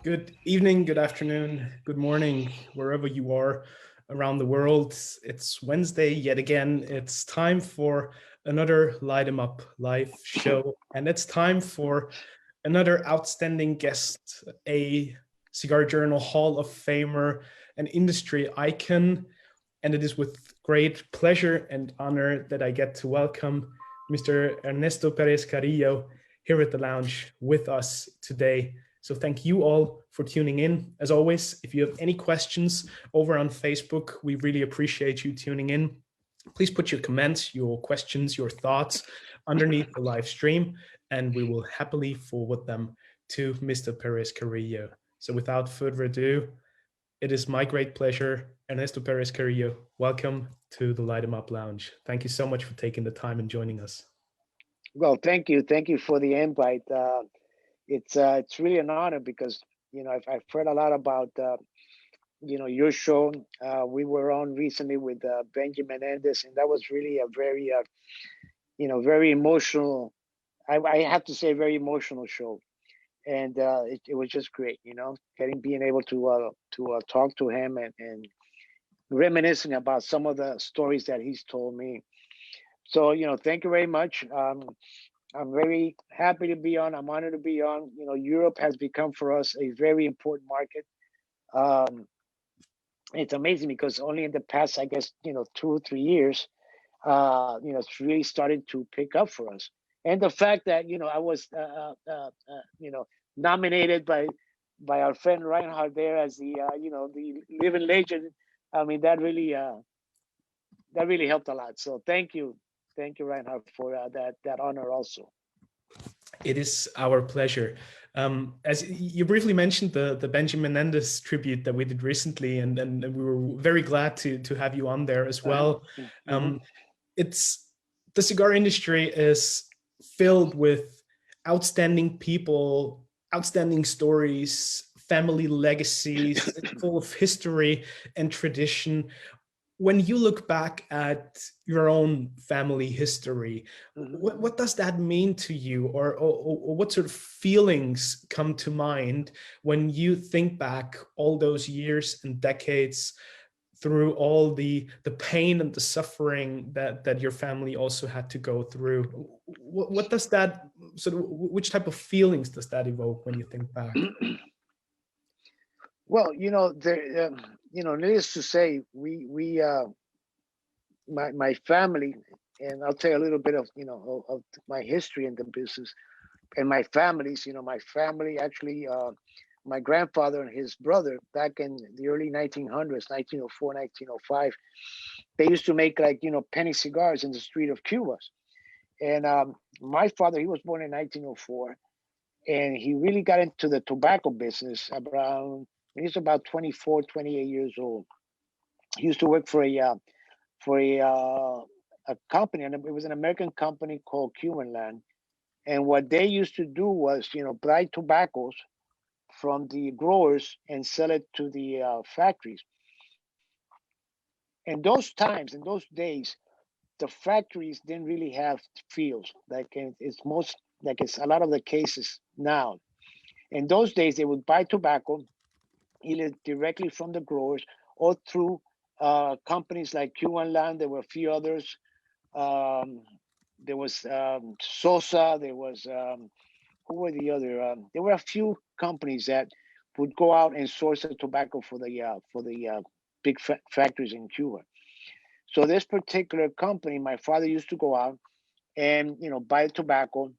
Good evening, good afternoon, good morning, wherever you are around the world. It's Wednesday yet again. It's time for another Light 'em Up live show, and it's time for another outstanding guest, a Cigar Journal Hall of Famer, an industry icon. And it is with great pleasure and honor that I get to welcome Mr. Ernesto Perez-Carrillo here at the lounge with us today. So thank you all for tuning in. As always, if you have any questions over on Facebook, we really appreciate you tuning in. Please put your comments, your questions, your thoughts underneath the live stream, and we will happily forward them to Mr. Perez-Carrillo. So without further ado, it is my great pleasure, Ernesto Perez-Carrillo. Welcome to the Light 'em Up Lounge. Thank you so much for taking the time and joining us. Well, thank you. Thank you for the invite. It's really an honor because, I've heard a lot about, your show. We were on recently with Benjamin Menendez, and that was really a very, very emotional, I have to say, very emotional show. And it was just great, being able to talk to him and reminiscing about some of the stories that he's told me. So, thank you very much. I'm very happy to be on. I'm honored to be on. Europe has become for us a very important market. It's amazing because only in the past, I guess, 2 or 3 years, it's really started to pick up for us. And the fact that, I was, nominated by our friend Reinhard there as the, the living legend. I mean, that really helped a lot. So thank you, Reinhard, for that honor also. It is our pleasure. As you briefly mentioned, the Benjamin Menendez tribute that we did recently, and we were very glad to have you on there as well. It's the cigar industry is filled with outstanding people, outstanding stories, family legacies, full of history and tradition. When you look back at your own family history, what does that mean to you, or what sort of feelings come to mind when you think back all those years and decades through all the pain and the suffering that your family also had to go through? What does that sort of, which type of feelings does that evoke when you think back? Well, needless to say, my family, and I'll tell you a little bit of my history in the business, and my families. My family actually, my grandfather and his brother back in the early 1900s, 1904, 1905, they used to make penny cigars in the street of Cuba. And my father, he was born in 1904, and he really got into the tobacco business around. He was about 24, 28 years old. He used to work for a company, and it was an American company called Cuban Land. And what they used to do was, buy tobaccos from the growers and sell it to the factories. In those times, in those days, the factories didn't really have fields it's a lot of the cases now. In those days, they would buy tobacco either directly from the growers or through companies like Cuban Land. There were a few others. There was Sosa. There was who were the other? There were a few companies that would go out and source the tobacco for the big factories in Cuba. So this particular company, my father used to go out and buy tobacco,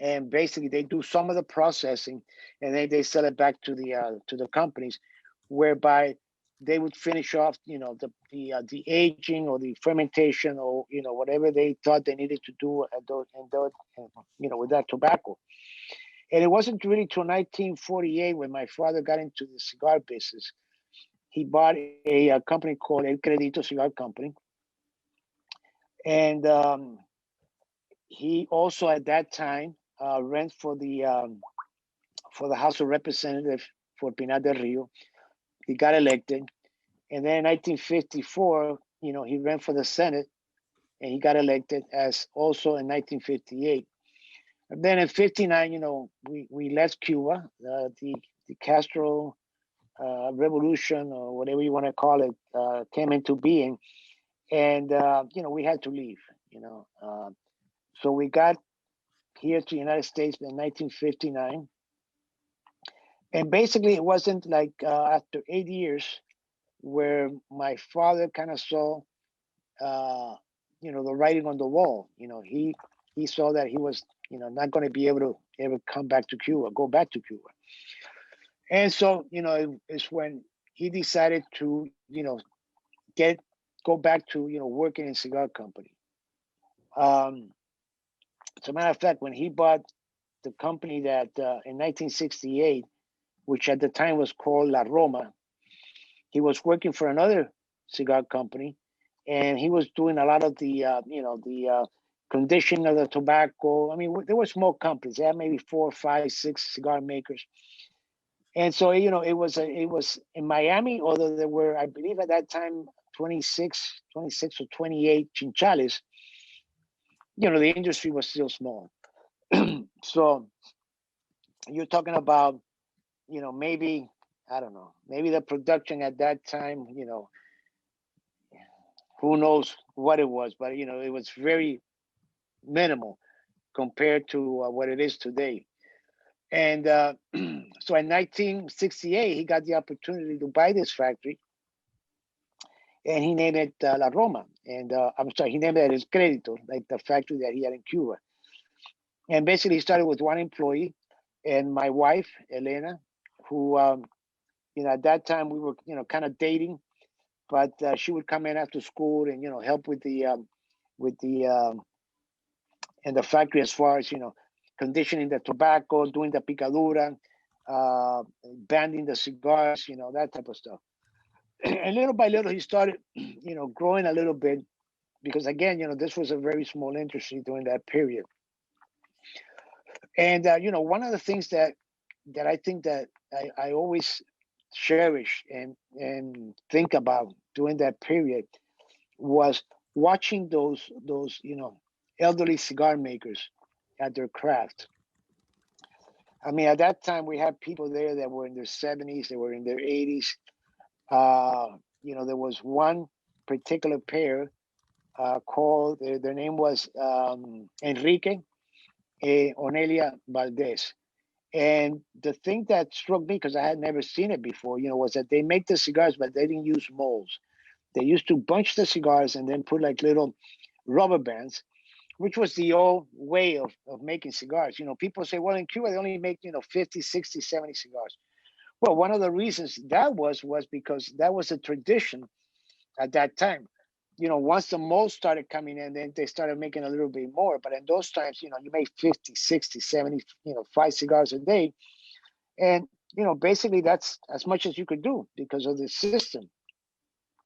and basically they do some of the processing, and then they sell it back to the companies, whereby they would finish off the aging or the fermentation or whatever they thought they needed to do with that tobacco. And it wasn't really till 1948 when my father got into the cigar business. He bought a company called El Credito Cigar Company, and he also at that time ran for the House of Representatives for Pinar del Rio. He got elected, and then in 1954, he ran for the Senate, and he got elected as also in 1958. And then in 59, we left Cuba. Castro revolution, or whatever you want to call it, came into being, and we had to leave. So we got here to the United States in 1959, and basically it wasn't like after 8 years where my father kind of saw the writing on the wall. He saw that he was not going to be able to ever come back to Cuba, go back to Cuba. And so it's when he decided to go back to working in cigar company. As a matter of fact, when he bought the company that in 1968, which at the time was called La Roma, he was working for another cigar company, and he was doing a lot of the conditioning of the tobacco. I mean, there were small companies. They had maybe 4, 5, 6 cigar makers. And so, it was in Miami, although there were, I believe at that time, 26 or 28 chinchales, the industry was still small. So you're talking about, maybe, I don't know, maybe the production at that time, who knows what it was, but, it was very minimal compared to what it is today. And so in 1968, he got the opportunity to buy this factory, and he named it La Roma. And I'm sorry, he named it as Credito, like the factory that he had in Cuba. And basically, he started with one employee, and my wife, Elena, who, at that time we were, kind of dating, but she would come in after school and, help with the in the factory as far as, conditioning the tobacco, doing the picadura, banding the cigars, that type of stuff. And little by little, he started, growing a little bit, because again, this was a very small industry during that period. And one of the things that I think that I always cherish and think about during that period was watching those elderly cigar makers at their craft. I mean, at that time we had people there that were in their 70s, they were in their 80s. There was one particular pair called, their name was Enrique Onelia Valdez. And the thing that struck me, because I had never seen it before, was that they make the cigars, but they didn't use molds. They used to bunch the cigars and then put like little rubber bands, which was the old way of making cigars. People say, well, in Cuba, they only make, 50, 60, 70 cigars. Well, one of the reasons that was because that was a tradition at that time. Once the molds started coming in, then they started making a little bit more. But in those times, you made 50, 60, 70, 5 cigars a day. And, basically that's as much as you could do because of the system.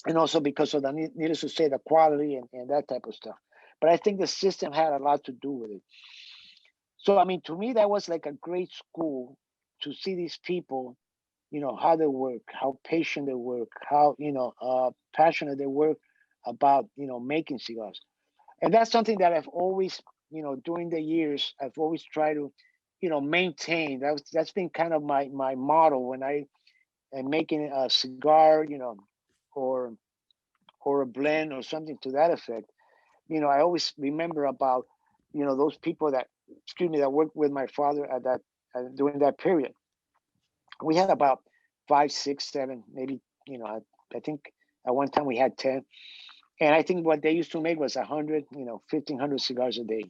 And also because of needless to say, the quality and that type of stuff. But I think the system had a lot to do with it. So, I mean, to me, that was like a great school to see these people, how they work, how patient they work, how, passionate they work about, making cigars. And that's something that I've always, during the years, I've always tried to, maintain. That's been kind of my motto when I am making a cigar, or a blend or something to that effect. I always remember about, those people that worked with my father at that during that period. We had about 5, 6, 7, maybe, I think at one time we had 10. And I think what they used to make was 100, 1,500 cigars a day,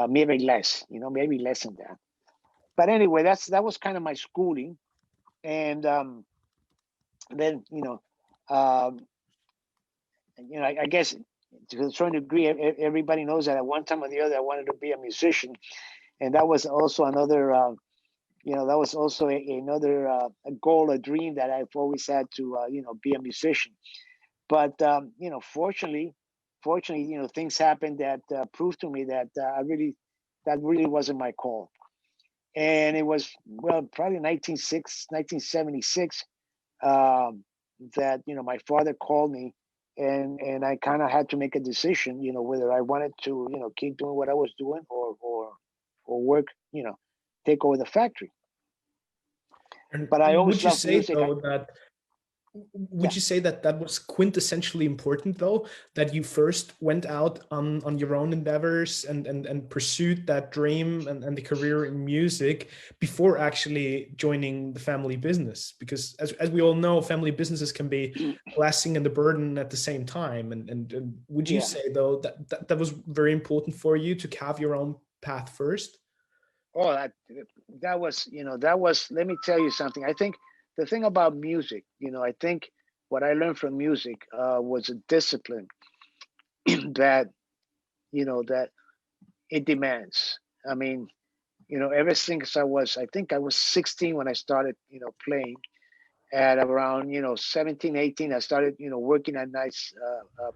maybe less, maybe less than that. But anyway, that was kind of my schooling. And then, I guess to a certain degree, everybody knows that at one time or the other, I wanted to be a musician. And that was also another, that was also another a goal, a dream that I've always had to, be a musician. But, fortunately, things happened that proved to me that that really wasn't my call. And it was, well, probably 1976 that, my father called me, and I kind of had to make a decision, whether I wanted to, keep doing what I was doing or work, take over the factory. And But I would always you loved say music. though that Yeah, would you say that that was quintessentially important though, that you first went out on your own endeavors and pursued that dream and the career in music before actually joining the family business? Because as we all know, family businesses can be a blessing and a burden at the same time. And would you yeah. say though that was very important for you to carve your own path first? Oh, that was, that was. Let me tell you something. I think the thing about music, I think what I learned from music was a discipline that that it demands. I mean, ever since I think I was 16 when I started, playing. At around 17, 18, I started working at nights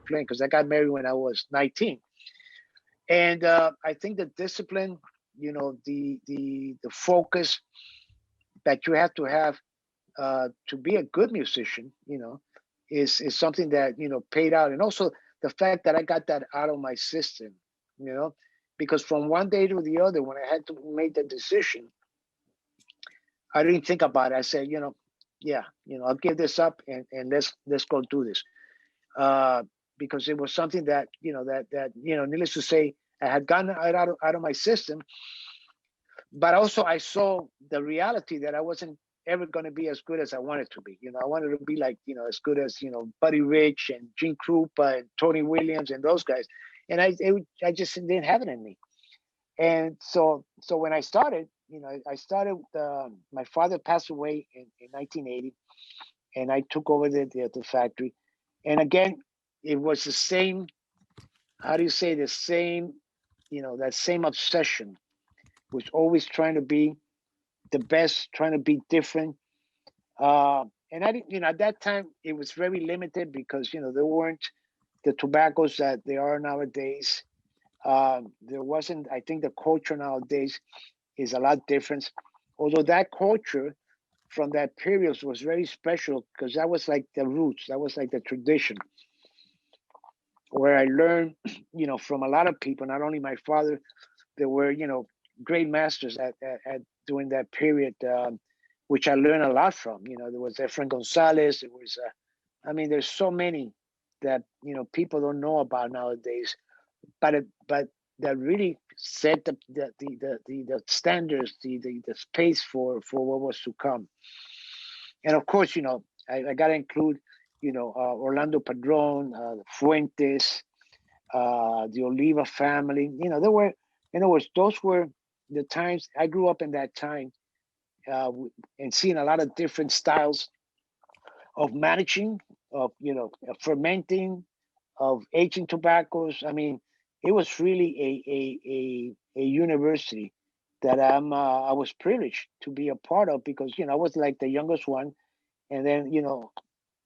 playing because I got married when I was 19. And I think the discipline, the focus that you have to have to be a good musician, is something that paid out. And also the fact that I got that out of my system, you know, because from one day to the other, when I had to make the decision, I didn't think about it. I said, yeah, I'll give this up and let's go do this. Uh, because it was something that needless to say, I had gotten out of my system, but also I saw the reality that I wasn't ever going to be as good as I wanted to be. I wanted to be like, as good as, Buddy Rich and Gene Krupa and Tony Williams and those guys. And I just didn't have it in me. And so when I started, I started, my father passed away in 1980, and I took over the factory. And again, it was the same, how do you say, the same, that same obsession, was always trying to be the best, trying to be different. And I didn't, at that time it was very limited because there weren't the tobaccos that there are nowadays. There wasn't. I think the culture nowadays is a lot different. Although that culture from that period was very special because that was like the roots. That was like the tradition where I learned, from a lot of people. Not only my father, there were great masters at during that period, which I learned a lot from. There was Efren Gonzalez. There was, I mean, there's so many that people don't know about nowadays, but that really set the standards, the space for what was to come. And of course, I got to include, Orlando Padron, Fuentes, the Oliva family. There were, in other words, those were the times I grew up in that time, and seeing a lot of different styles of managing, of fermenting, of aging tobaccos. I mean, it was really a university that I was privileged to be a part of because I was like the youngest one, and then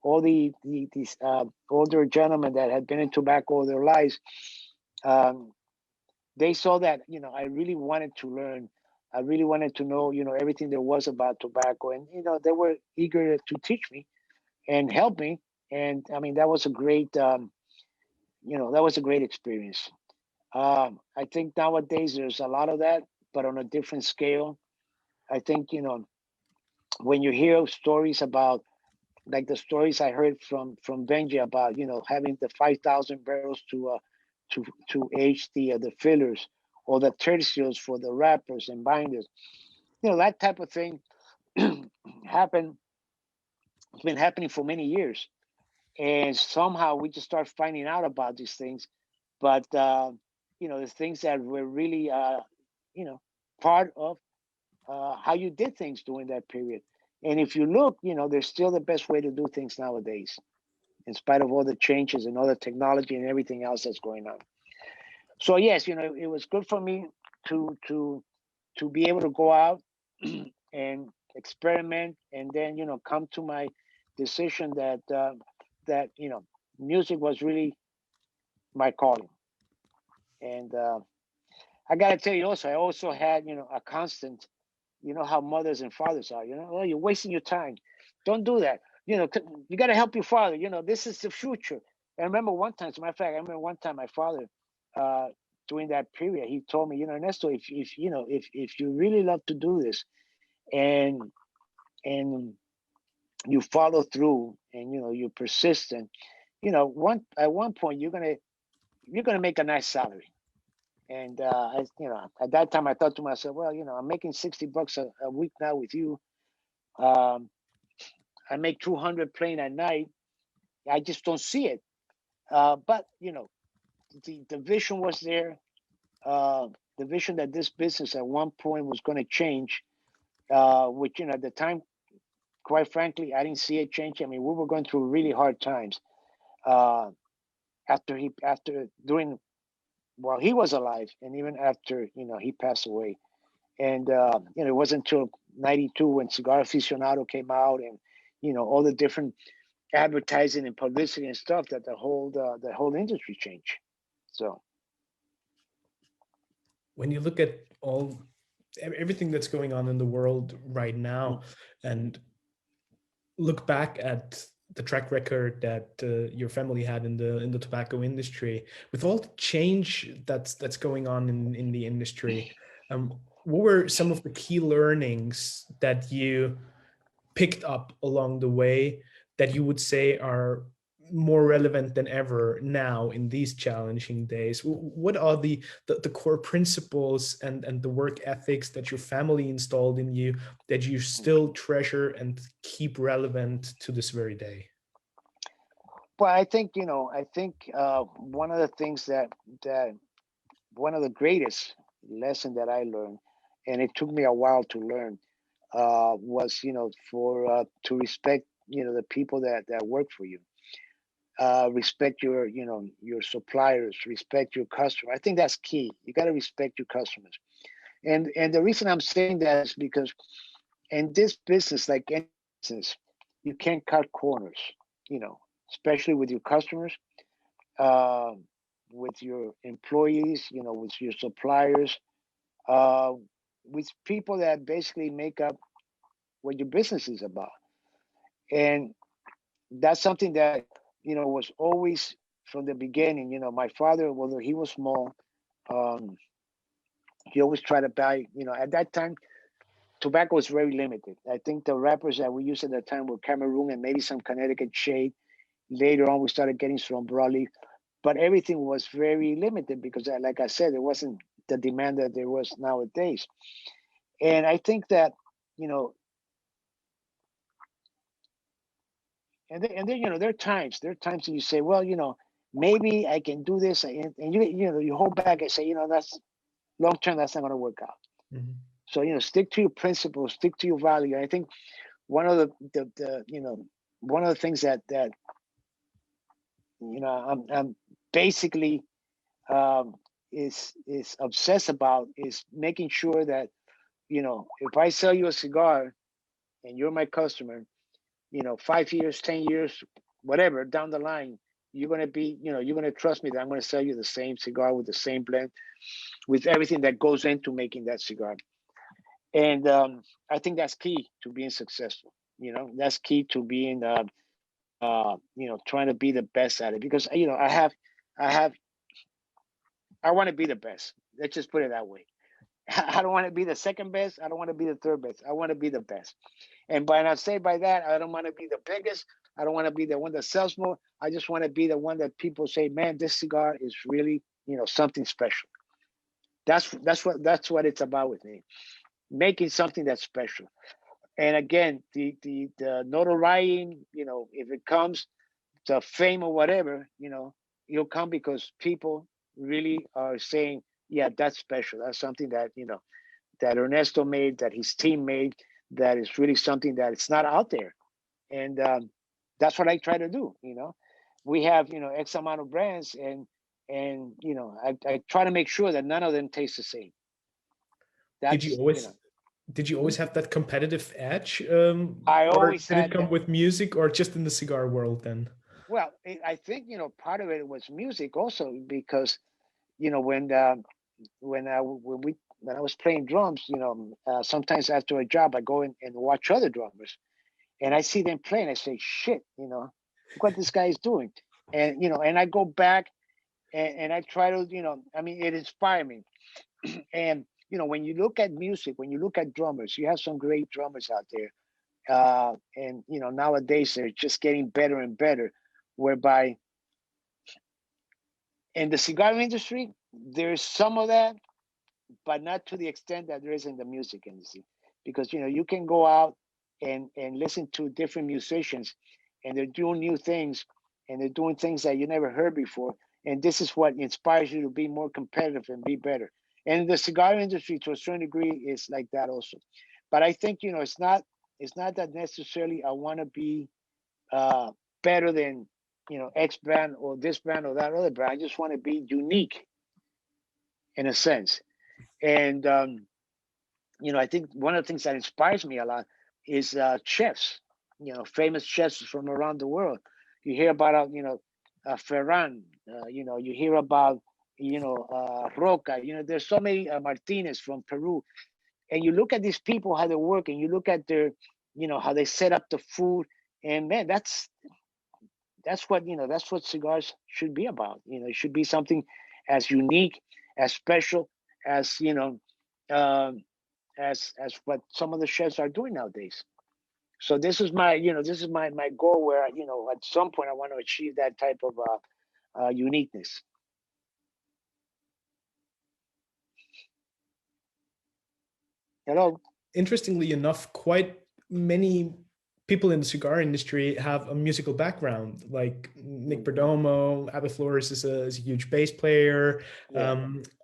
all these older gentlemen that had been in tobacco all their lives, um, they saw that I really wanted to learn. I really wanted to know everything there was about tobacco, and they were eager to teach me and help me. And I mean, that was a great that was a great experience. I think nowadays there's a lot of that, but on a different scale. I think when you hear stories about, like the stories I heard from Benji about having the 5,000 barrels to age the fillers, or the tertials for the wrappers and binders, that type of thing happened. It's been happening for many years, and somehow we just start finding out about these things. But the things that were really you know part of how you did things during that period. And if you look, they're still the best way to do things nowadays, in spite of all the changes and all the technology and everything else that's going on. So yes, it was good for me to be able to go out and experiment, and then come to my decision that music was really my calling. And I gotta tell you also, I also had a constant. How mothers and fathers are. Oh, you're wasting your time. Don't do that. You got to help your father. This is the future. And I remember one time, as a matter of fact, I remember one time my father, uh, during that period, he told me, Ernesto, if you really love to do this, and and you follow through, and you're persistent, at one point you're gonna make a nice salary. And at that time I thought to myself, well, I'm making $60 a week now with you. um, I make 200 playing at night. I just don't see it. But the vision was there. uh, the vision that this business at one point was going to change, which at the time, quite frankly, I didn't see it change. I mean, we were going through really hard times. uh, after during while he was alive, and even after he passed away. And it wasn't until '92 when Cigar Aficionado came out, and all the different advertising and publicity and stuff, that the whole industry changed. So When you look at everything that's going on in the world right now, and look back at the track record that your family had in the tobacco industry, with all the change that's going on in the industry, what were some of the key learnings that you picked up along the way that you would say are more relevant than ever now in these challenging days? What are the core principles and the work ethics that your family installed in you that you still treasure and keep relevant to this very day? Well, I think one of the things that one of the greatest lesson that I learned, and it took me a while to learn, was for to respect the people that work for you. Respect your suppliers, respect your customer. I think that's key. You got to respect your customers. And the reason I'm saying that is because in this business, like any business, you can't cut corners. You know, especially with your customers, uh, with your employees, with your suppliers, uh, with people that basically make up what your business is about. And that's something that was always from the beginning. My father, although he was small, um, he always tried to buy. At that time, tobacco was very limited. I think the wrappers that we used at that time were Cameroon and maybe some Connecticut shade. Later on, we started getting some broadleaf, but everything was very limited because, like I said, there wasn't the demand that there was nowadays. And I think that, you know, and then there are times that you say, well, maybe I can do this, and you hold back and say, that's long term, that's not going to work out. Mhm. So stick to your principles, stick to your value. I think one of the one of the things that I'm basically um, is obsessed about is making sure that if I sell you a cigar and you're my customer, 5 years, 10 years, whatever down the line, you're gonna trust me that I'm gonna sell you the same cigar with the same blend, with everything that goes into making that cigar. And I think that's key to being successful. That's key to being trying to be the best at it, because I have I want to be the best. Let's just put it that way. I don't want to be the second best. I don't want to be the third best. I want to be the best. And by I say by that, I don't want to be the biggest. I don't want to be the one that sells more. I just want to be the one that people say, man, this cigar is really, something special. That's what it's about with me. Making something that's special. And again, the notoriety, if it comes to fame or whatever, it'll come because people really are saying, yeah, that's special. That's something that, that Ernesto made, that his team made, that is really something that it's not out there. And that's what I try to do. We have X amount of brands, and I try to make sure that none of them taste the same. Did you That's always did you Mhm. always have that competitive edge, I or always did it had come that. with music, or just in the cigar world then? Well, I think part of it was music also, because when when I was playing drums, sometimes after a job I go in and watch other drummers, and I see them playing. I say, shit, look what this guy is doing. And and I go back, and I try to, I mean, it inspired me. And when you look at music, when you look at drummers, you have some great drummers out there. And nowadays they're just getting better and better, whereby in the cigar industry there's some of that, but not to the extent that there is in the music industry. Because you can go out and listen to different musicians, and they're doing new things, and they're doing things that you never heard before, and this is what inspires you to be more competitive and be better. And the cigar industry, to a certain degree, is like that also. But I think it's not that necessarily I want to be uh, better than X brand or this brand or that other brand. I just want to be unique in a sense. And I think one of the things that inspires me a lot is chefs, famous chefs from around the world. You hear about, Ferran, you hear about, Roca, there's so many, Martinez from Peru. And you look at these people, how they work, and you look at their, how they set up the food. And man, that's what cigars should be about. It should be something as unique, as special as, um, as what some of the chefs are doing nowadays. So this is my goal, where at some point I want to achieve that type of uniqueness. Hello. Interestingly enough, quite many people in the cigar industry have a musical background. Like Nick Perdomo, Abby Flores is a huge bass player. Yeah.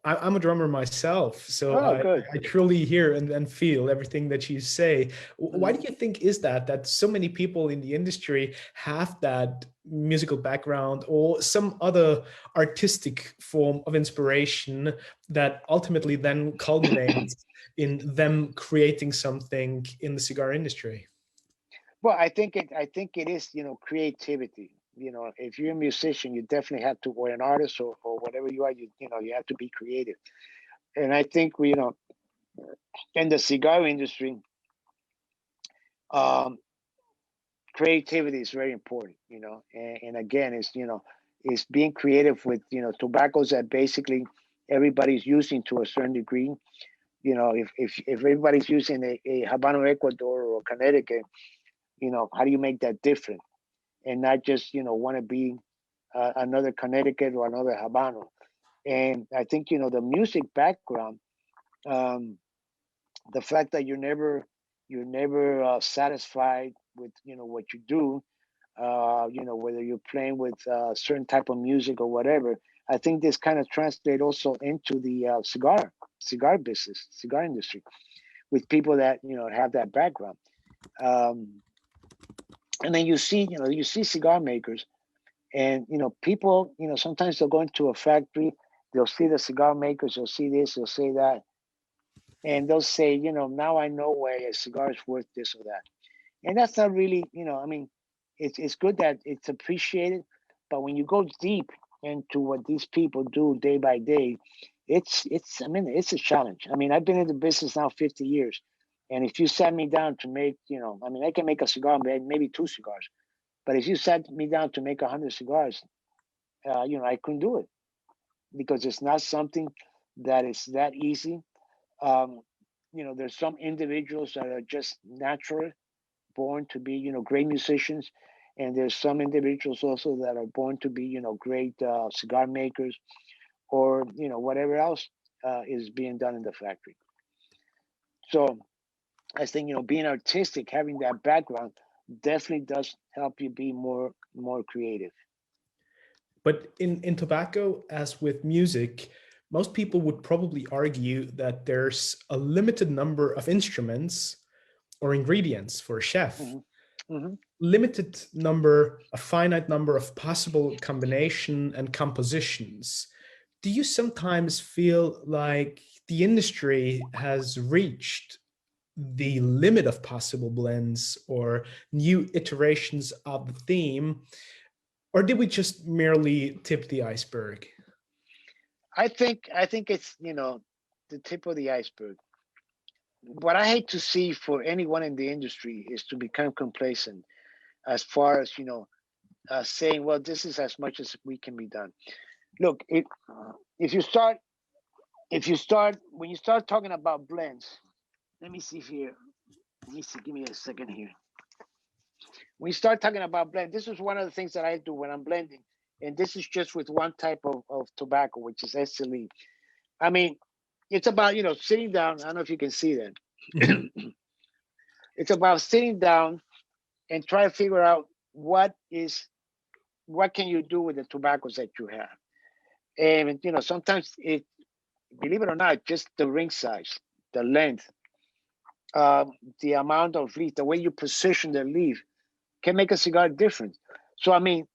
I'm a drummer myself, so Oh, I, good. I truly hear and feel everything that you say. Why do you think is that so many people in the industry have that musical background or some other artistic form of inspiration that ultimately then culminates in them creating something in the cigar industry? Well, I think it is, creativity. If you're a musician, you definitely have to, or an artist, or whatever you are, you have to be creative. And I think in the cigar industry, um, creativity is very important. And again, it's being creative with tobaccos that basically everybody's using to a certain degree. If everybody's using a Habano Ecuador or Connecticut, how do you make that different, and not just want to be another Connecticut or another Habano? And I think the music background, um, the fact that you're never satisfied with what you do, whether you're playing with certain type of music or whatever. I think this kind of translate also into the cigar business, cigar industry, with people that have that background. Um, and then you see cigar makers, and people, sometimes they'll go into a factory, they'll see the cigar makers, they'll see this, they'll say that, and they'll say, now I know why a cigar is worth this or that. And that's not really, I mean, it's good that it's appreciated, but when you go deep into what these people do day by day, it's a challenge. I mean, I've been in the business now 50 years, and if you sat me down to make, I mean, I can make a cigar, maybe two cigars, but if you sat me down to make 100 cigars, I couldn't do it, because it's not something that is that easy. Um, there's some individuals that are just natural born to be, great musicians, and there's some individuals also that are born to be, great cigar makers, or whatever else is being done in the factory. So I think being artistic, having that background, definitely does help you be more creative. But in tobacco, as with music, most people would probably argue that there's a limited number of instruments or ingredients for a chef, Hmm. Hmm. limited number, a finite number of possible combination and compositions. Do you sometimes feel like the industry has reached the limit of possible blends or new iterations of the theme, or did we just merely tip the iceberg? I think it's the tip of the iceberg. What I hate to see for anyone in the industry is to become complacent, as far as saying, well, this is as much as we can be done. Look, if you start when you start talking about blends, let me see here. Let me see. Give me a second here. when you start talking about blend, this is one of the things that I do when I'm blending. And this is just with one type of tobacco, which is SLE. I mean, it's about, sitting down. I don't know if you can see that. Mhm. It's about sitting down and try to figure out what can you do with the tobaccos that you have. And, sometimes believe it or not, just the ring size, the length, the amount of leaf, the way you position the leaf can make a cigar different. So, I mean,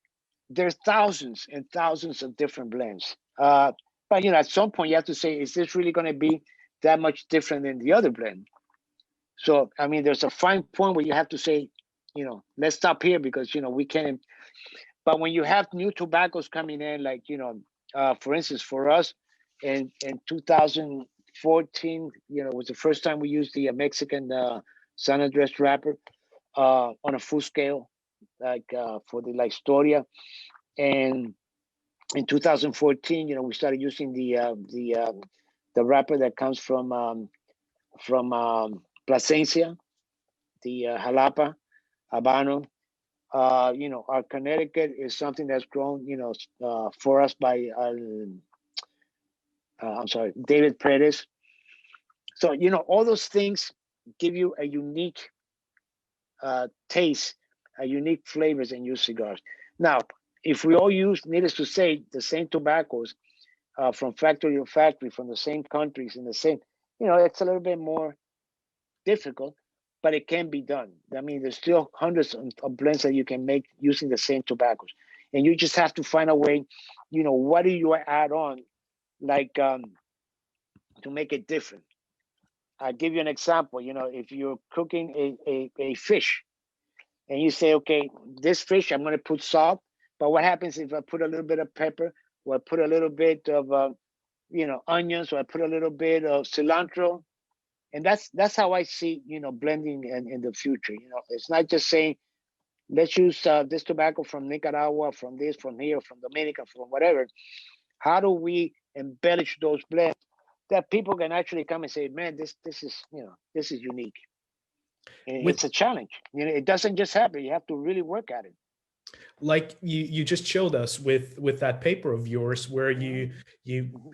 there's thousands and thousands of different blends. But at some point you have to say, is this really going to be that much different than the other blend? So, I mean, there's a fine point where you have to say, let's stop here because, we can't. But when you have new tobaccos coming in, like, for instance, for us in 2014, was the first time we used the Mexican San Andres wrapper on a full scale, like for the La Historia. And in 2014, we started using the wrapper that comes from Plasencia, the Jalapa, Habano. Our Connecticut is something that's grown, for us by I'm sorry, David Perez. So all those things give you a unique taste, a unique flavors in your cigars. Now, if we all use, needless to say, the same tobaccos from factory to factory, from the same countries, in the same, it's a little bit more difficult, but it can be done. I mean, there's still hundreds of blends that you can make using the same tobaccos, and you just have to find a way. What do you add on, like to make it different? I'll give you an example. If you're cooking a fish, and you say, okay, this fish, I'm going to put salt, but what happens if I put a little bit of pepper, or I put a little bit of onions, or I put a little bit of cilantro? And that's how I see, blending in the future. It's not just saying, let's use this tobacco from Nicaragua, from this, from here, from Dominica, from whatever. How do we embellish those blends that people can actually come and say, man, this is, this is unique. And With it's a challenge. It doesn't just happen. You have to really work at it. like you just showed us with that paper of yours where you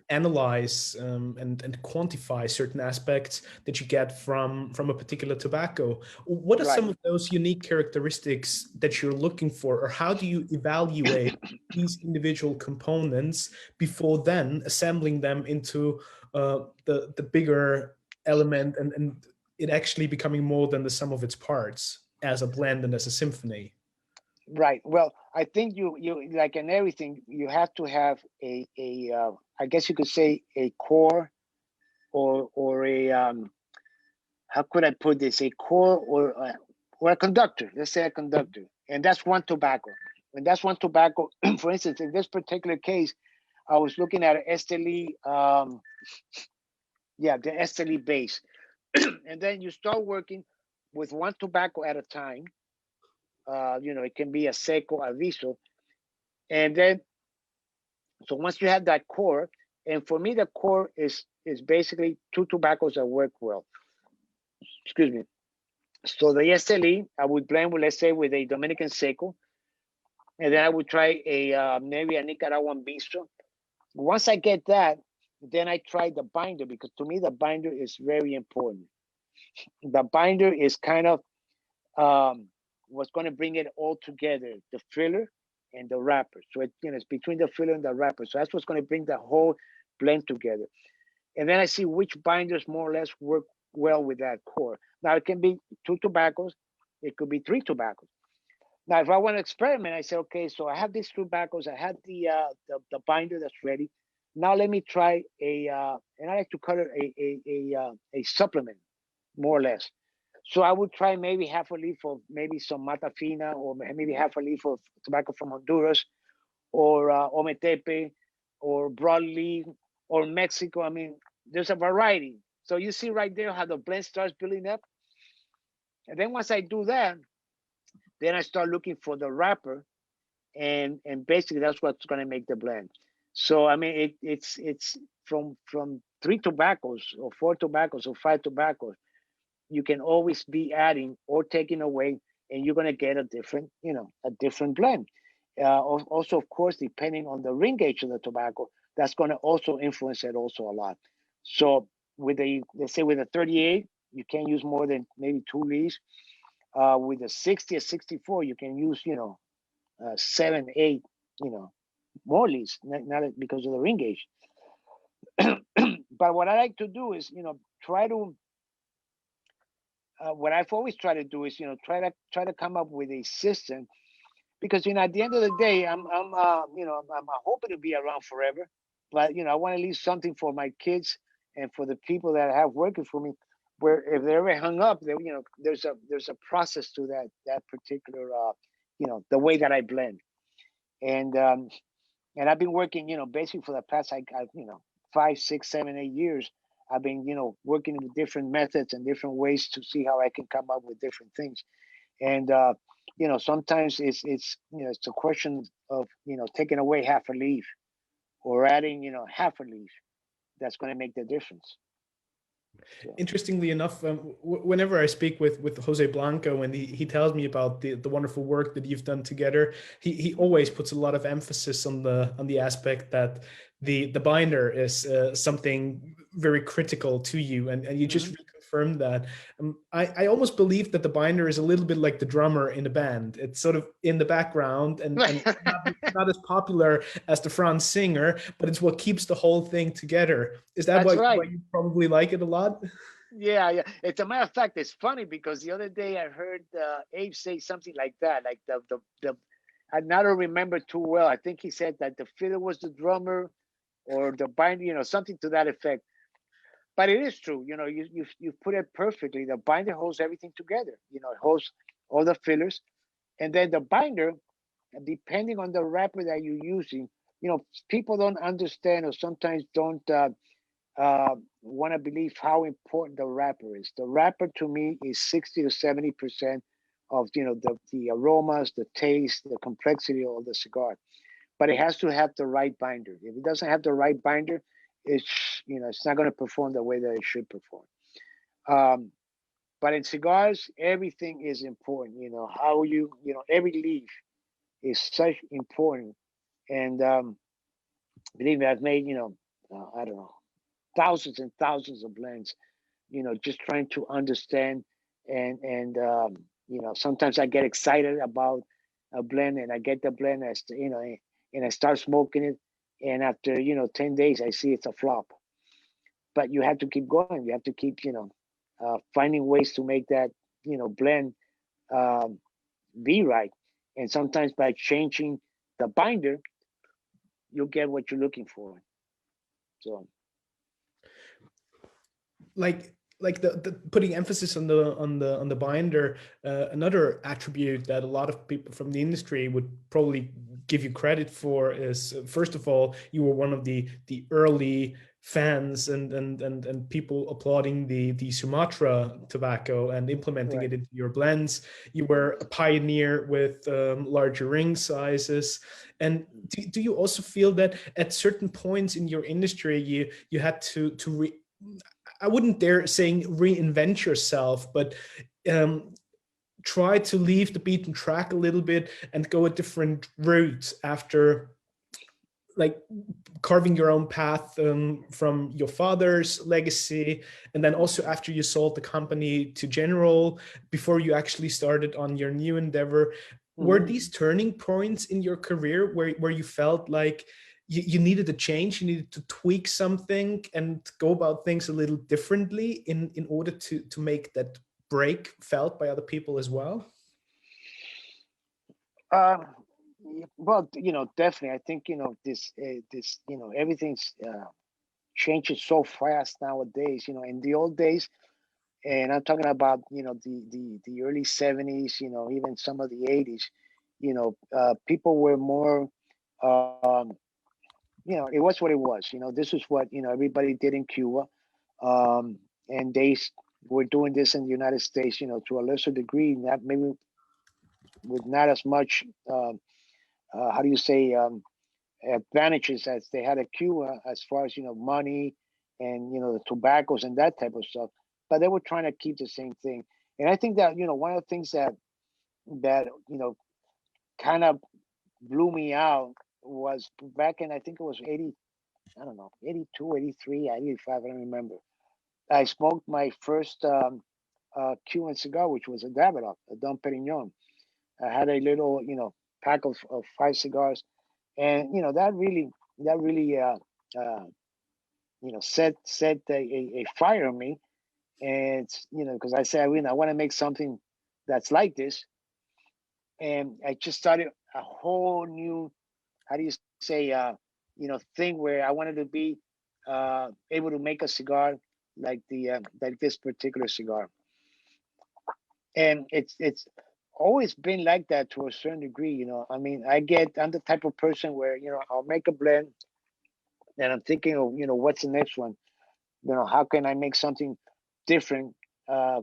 analyze and quantify certain aspects that you get from a particular tobacco. What are Right. some of those unique characteristics that you're looking for, or how do you evaluate these individual components before then assembling them into the bigger element and it actually becoming more than the sum of its parts as a blend and as a symphony? Right. Well, I think you like in everything, you have to have a I guess you could say a core, or a how could I put this, a core, or a conductor. Let's say a conductor, and that's one tobacco. And that's one tobacco. For instance, in this particular case, I was looking at an Esteli, the Esteli base, and then you start working with one tobacco at a time. It can be a seco, aviso, and then so once you have that core, and for me the core is basically two tobaccos that work well. Excuse me. So the SLE I would blend with, let's say, with a Dominican seco, and then I would try a maybe a Nicaraguan bistro. Once I get that, then I try the binder, because to me the binder is very important. The binder is kind of what's going to bring it all together, the filler and the wrapper. So it's between the filler and the wrapper. So that's what's going to bring the whole blend together. And then I see which binders more or less work well with that core. Now it can be two tobaccos, it could be three tobaccos. Now, if I want to experiment, I say, okay, so I have these tobaccos, I have the binder that's ready. Now let me try and I like to call it a supplement, more or less. So I would try maybe half a leaf of maybe some Mata Fina, or maybe half a leaf of tobacco from Honduras, or Ometepe, or broadleaf, or Mexico. I mean, there's a variety. So you see right there how the blend starts building up. And then once I do that, then I start looking for the wrapper, and basically that's what's going to make the blend. So I mean, it's from three tobaccos, or four tobaccos, or five tobaccos. You can always be adding or taking away and you're going to get a different blend. Also, of course, depending on the ring gauge of the tobacco, that's going to also influence it also a lot. So let's say with a 38, you can't use more than maybe 2 leaves. With a 60 or 64, you can use 7, 8, more leaves, not because of the ring gauge. But what I like to do is try to what I've always tried to do is try to come up with a system, because at the end of the day, I'm hoping to be around forever, but I want to leave something for my kids and for the people that I have working for me, where if they're ever hung up, there's a process to that particular the way that I blend. And I've been working basically for the past 5, 6, 7, 8 years. I've been working with different methods and different ways to see how I can come up with different things. And sometimes it's a question of taking away half a leaf or adding half a leaf. That's going to make the difference. So. Interestingly enough, whenever I speak with Jose Blanco and he tells me about the wonderful work that you've done together, he always puts a lot of emphasis on the aspect that the binder is something very critical to you, and you just reconfirmed that. I almost believe that the binder is a little bit like the drummer in a band. It's sort of in the background and not as popular as the front singer, but it's what keeps the whole thing together. Is that why you probably like it a lot? Yeah. As a matter of fact, it's funny because the other day I heard Abe say something like that, like the I now don't remember too well. I think he said that the fiddle was the drummer, or the binder, something to that effect. But it is true, you put it perfectly. The binder holds everything together. It holds all the fillers, and then the binder, depending on the wrapper that you're using, people don't understand, or sometimes don't want to believe how important the wrapper is. The wrapper to me is 60 to 70% of the aromas, the taste, the complexity of the cigar. But it has to have the right binder. If it doesn't have the right binder, it's not going to perform the way that it should perform. But in cigars, everything is important. How every leaf is such important. And believe me, I've made I don't know, thousands and thousands of blends. Just trying to understand, and sometimes I get excited about a blend, and I get the blend and I start smoking it, and after 10 days I see it's a flop. But you have to keep going. You have to keep finding ways to make that blend be right, and sometimes by changing the binder, you'll get what you're looking for. So like the putting emphasis on the binder, another attribute that a lot of people from the industry would probably give you credit for is, first of all, you were one of the early fans and people applauding the Sumatra tobacco and implementing it into your blends. You were a pioneer with larger ring sizes. And do you also feel that at certain points in your industry you had to I wouldn't dare saying reinvent yourself, but try to leave the beaten track a little bit and go a different route after like carving your own path from your father's legacy, and then also after you sold the company to General, before you actually started on your new endeavor? Were these turning points in your career where you felt like you needed a change, you needed to tweak something and go about things a little differently in order to make that break felt by other people as well? Well, definitely. I think this everything's changes so fast nowadays. In the old days, and I'm talking about the early '70s. Even some of the '80s. People were more. It was what it was. This is what everybody did in Cuba, and they were doing this in the United States. To a lesser degree, not maybe with not as much. How do you say? Advantages as they had at Cuba, as far as money and the tobaccos and that type of stuff. But they were trying to keep the same thing. And I think that one of the things that that, kind of blew me out was back in, I think it was 80, I don't know, 82, 83, 85, I don't remember. I smoked my first Cuban cigar, which was a Davidoff, a Dom Perignon. I had a little, pack of 5 cigars, and that really set a fire in me. And because I said, I want to make something that's like this, and I just started a whole new, how do you say, thing where I wanted to be able to make a cigar like like this particular cigar. And it's always been like that to a certain degree. I mean, I'm the type of person where I'll make a blend, and I'm thinking of what's the next one. How can I make something different, uh,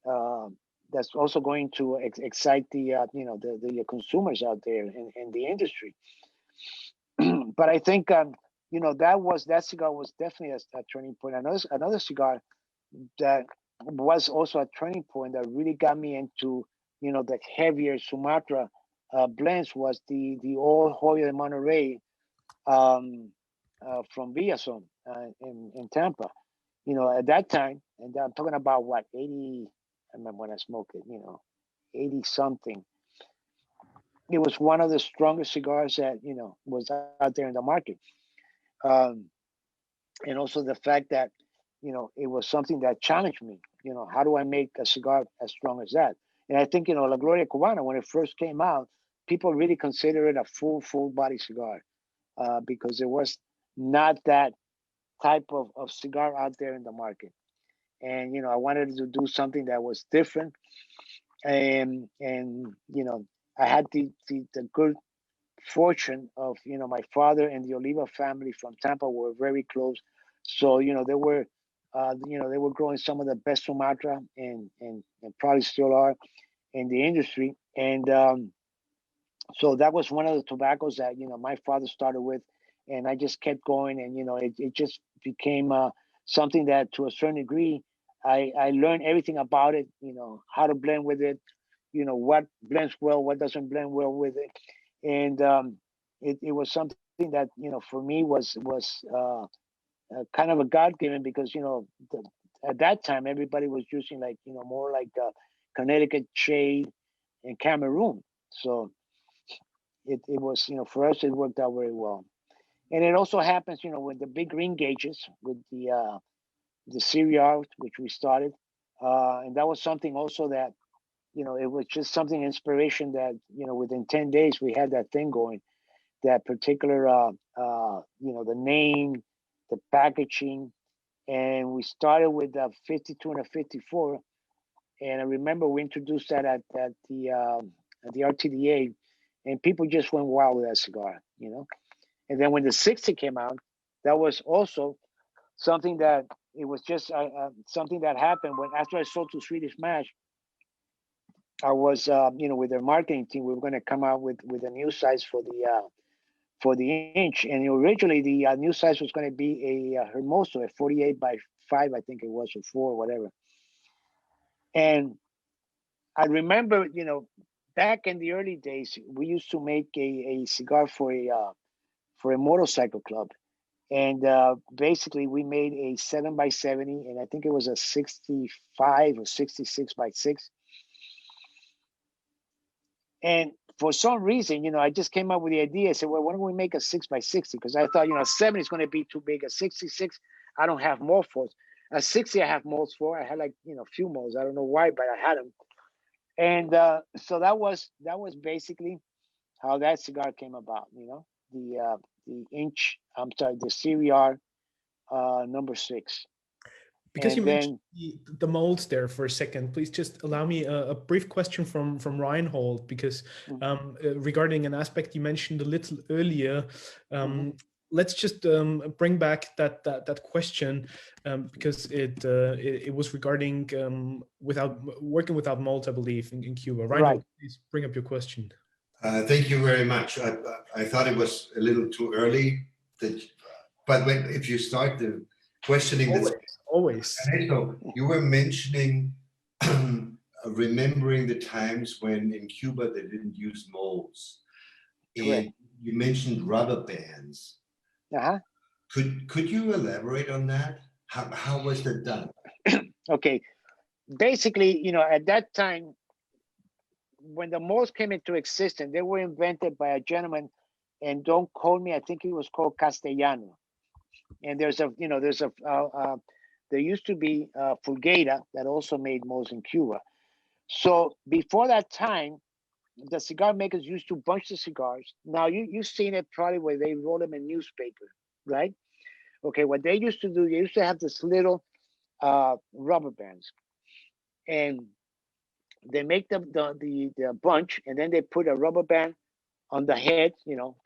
uh, that's also going to excite the consumers out there in the industry. But I think that cigar was definitely a turning point. Another cigar that was also a turning point that really got me into the heavier Sumatra blends was the old Hoyo de Monterey, from Villazon, in Tampa. At that time, and I'm talking about what, 80, I remember when I smoked it, 80 something. It was one of the strongest cigars that was out there in the market. Um, and also the fact that it was something that challenged me. How do I make a cigar as strong as that? And I think La Gloria Cubana, when it first came out, people really considered it a full body cigar, because there was not that type of cigar out there in the market. And I wanted to do something that was different, and I had the good fortune of my father and the Oliva family from Tampa were very close, so they were growing some of the best Sumatra, and probably still are in the industry. And so that was one of the tobaccos that my father started with, and I just kept going, and it just became something that, to a certain degree, I learned everything about it, how to blend with it, what blends well, what doesn't blend well with it. And it was something that for me was kind of a God given, because at that time everybody was using, like, more like Connecticut shade and Cameroon. So it was, for us, it worked out very well. And it also happens, with the big green gauges, with the Cigar, which we started, and that was something also that it was just something, inspiration, that within 10 days we had that thing going. That particular the name, the packaging, and we started with a 52 and a 54. And I remember we introduced that at the RTDA, and people just went wild with that cigar. And then when the 60 came out, that was also something that, it was just something that happened when, after I sold to Swedish Match, I was with their marketing team, we were going to come out with a new size for the inch. And originally the new size was going to be a Hermoso, a 48 by 5, I think it was, or 4, whatever. And I remember, back in the early days, we used to make a cigar for a motorcycle club. And basically we made a 7 by 70, and I think it was a 65 or 66 by 6. And for some reason, I just came up with the idea. I said, well, why don't we make a 6 by 60? Because I thought, 70 is going to be too big. A 66, I don't have mold for. A 60, I have molds for. I had, like, a few molds. I don't know why, but I had them. And so that was basically how that cigar came about. The inch. I'm sorry, the Cigar number 6. Because And you mentioned then the molds there for a second, please just allow me a brief question from Reinhold, because regarding an aspect you mentioned a little earlier. Let's just bring back that question, because it was regarding working without molds, I believe, in Cuba. Reinhold, please bring up your question. Thank you very much. I thought it was a little too early, but if you start questioning always. Ernesto, you were mentioning remembering the times when in Cuba they didn't use molds. Correct. And you mentioned rubber bands. Uh-huh. Could you elaborate on that? How was that done? Okay. Basically, at that time, when the molds came into existence, they were invented by a gentleman, and don't quote me, I think he was called Castellano. And there used to be Fulgada that also made molds in Cuba. So before that time, the cigar makers used to bunch the cigars. Now you've seen it probably where they roll them in newspaper, right? Okay, what they used to do, they used to have this little rubber bands, and they make the bunch, and then they put a rubber band on the head,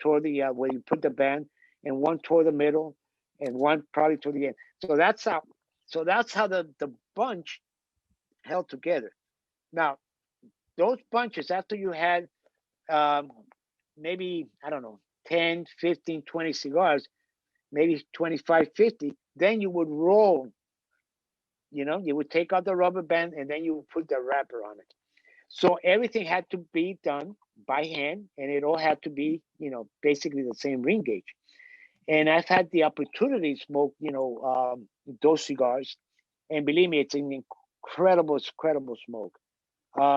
toward the where you put the band, and one toward the middle, and one probably toward the end. So that's how the bunch held together. Now those bunches, after you had maybe, I don't know, 10, 15, 20 cigars, maybe 25, 50, then you would roll, you would take out the rubber band, and then you would put the wrapper on it. So everything had to be done by hand, and it all had to be, basically the same ring gauge. And I've had the opportunity to smoke, those cigars, and believe me, it's an incredible smoke.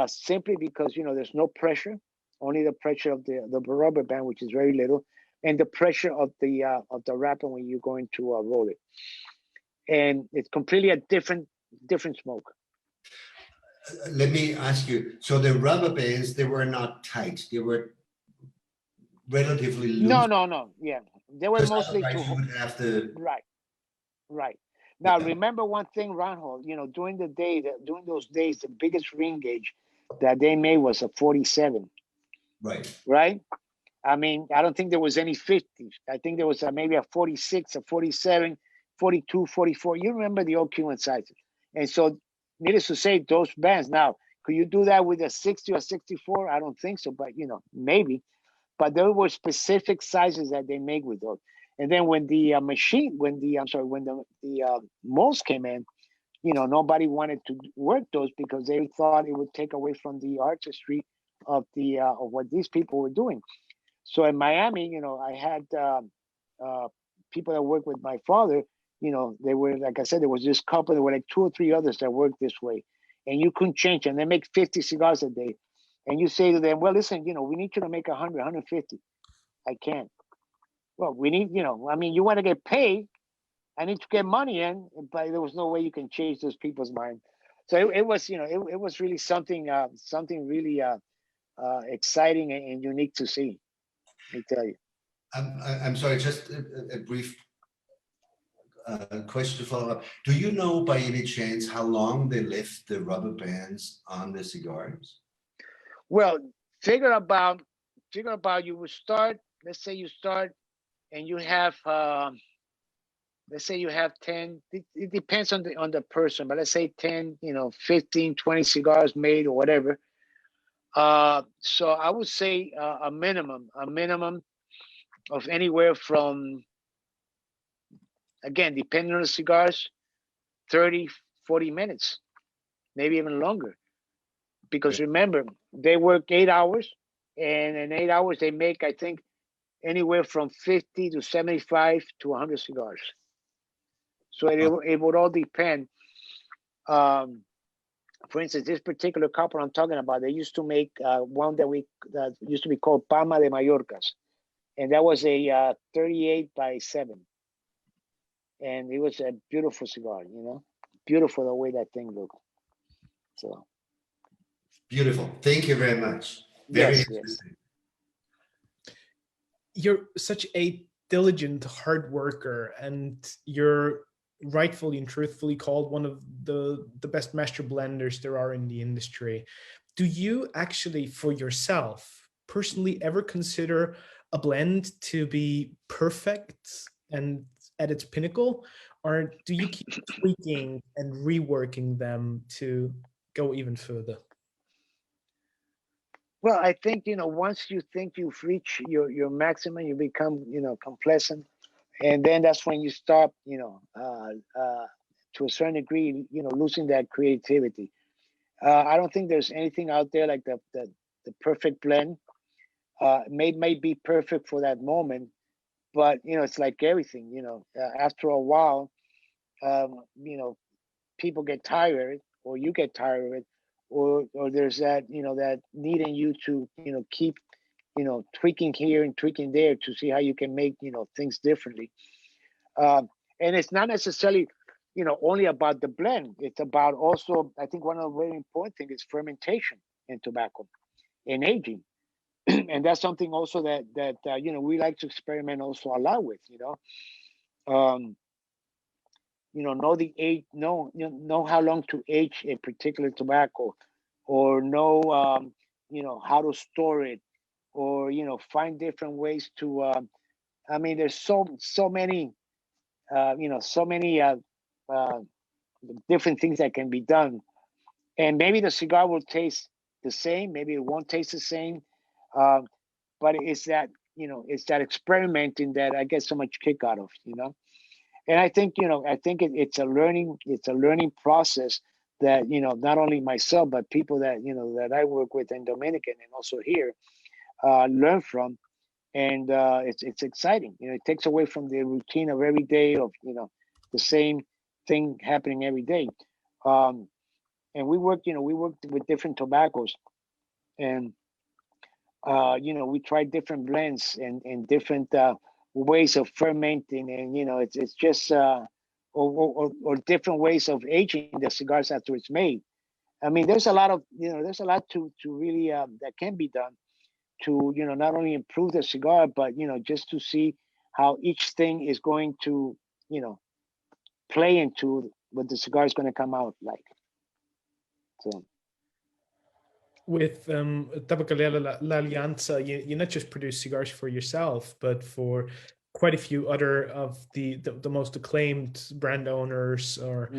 Simply because there's no pressure, only the pressure of the rubber band, which is very little, and the pressure of the wrapper when you're going to roll it, and it's completely a different smoke. Let me ask you. So the rubber bands, they were not tight; they were relatively loose. No. Yeah, they were mostly otherwise you would have the right. Now remember one thing, Reinhard. During those days, the biggest ring gauge that they made was a 47. Right. I mean, I don't think there was any 50s. I think there was maybe a 46, a 47, 42, 44. You remember the old Cuban sizes. And so, needless to say, those bands. Now, could you do that with a 60 or 64? I don't think so, but, maybe. But there were specific sizes that they make with those. And then when the molds came in, nobody wanted to work those because they thought it would take away from the artistry of what these people were doing. So in Miami, I had people that worked with my father. They were, like I said, there was this couple. There were like 2 or 3 others that worked this way, and you couldn't change. And they make 50 cigars a day, and you say to them, "Well, listen, we need you to make 100, 150." I can't. Well, we need, I mean, you want to get paid. I need to get money in, but there was no way you can change those people's mind. So it was, it was really something really exciting and unique to see. Let me tell you. I'm sorry, just a brief question to follow up. Do you know by any chance how long they left the rubber bands on the cigars? Well, figure about you would start, let's say you start and you have let's say you have 10, it depends on the person, but let's say 10, 15, 20 cigars made or whatever. So I would say a minimum of anywhere from, again, depending on the cigars, 30, 40 minutes, maybe even longer. Because remember, they work 8 hours, and in 8 hours they make, I think, anywhere from 50 to 75 to 100 cigars. So it would all depend. For instance, this particular couple I'm talking about, they used to make one that used to be called Palma de Mallorcas. And that was a 38 by 7. And it was a beautiful cigar, beautiful the way that thing looked. So beautiful. Thank you very much. Very interesting. You're such a diligent hard worker, and you're rightfully and truthfully called one of the best master blenders there are in the industry. Do you actually, for yourself, personally ever consider a blend to be perfect and at its pinnacle, or do you keep tweaking and reworking them to go even further? Well, I think, once you think you've reached your maximum, you become, complacent. And then that's when you start, to a certain degree, losing that creativity. I don't think there's anything out there like the perfect blend. May be perfect for that moment, but it's like everything. After a while, people get tired, or you get tired of it, or there's that that need in you to keep tweaking here and tweaking there to see how you can make things differently. And it's not necessarily only about the blend. It's about also, I think one of the very important things is fermentation in tobacco and aging. And that's something also that we like to experiment also a lot with. Um, know the age, know how long to age a particular tobacco, or know how to store it, or find different ways to. I mean, there's so many so many different things that can be done, and maybe the cigar will taste the same, maybe it won't taste the same, but it's that it's that experimenting that I get so much kick out of. And I think it's a learning process that not only myself but people that that I work with in Dominican and also here learn from, and it's exciting. It takes away from the routine of every day of the same thing happening every day. And we worked with different tobaccos, and we tried different blends and different ways of fermenting, and it's just or different ways of aging the cigars after it's made. I mean, there's a lot of to really that can be done to not only improve the cigar, but just to see how each thing is going to play into what the cigar is going to come out like. So with Tabacalera La Alianza, you not just produce cigars for yourself, but for quite a few other of the most acclaimed brand owners or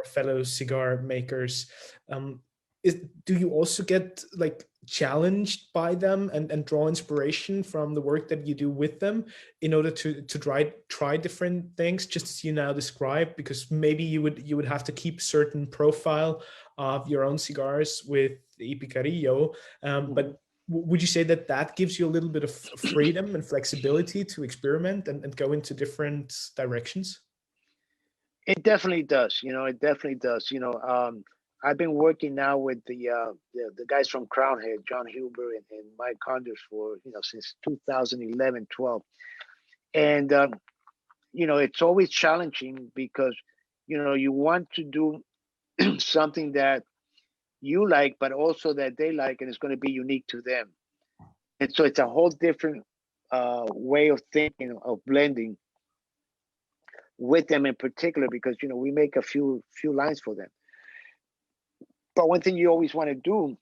fellow cigar makers. Do you also get like challenged by them and draw inspiration from the work that you do with them in order to try different things, just as you now described? Because maybe you would have to keep certain profile of your own cigars with the Picarillo, but would you say that gives you a little bit of freedom and flexibility to experiment and go into different directions? it definitely does. It definitely does. I've been working now with the guys from Crown Head, John Huber and Mike Condors for since 2011, 12, and it's always challenging because you want to do something that you like, but also that they like, and it's going to be unique to them. And so it's a whole different way of thinking of blending with them in particular, because we make a few lines for them. But one thing you always want to do,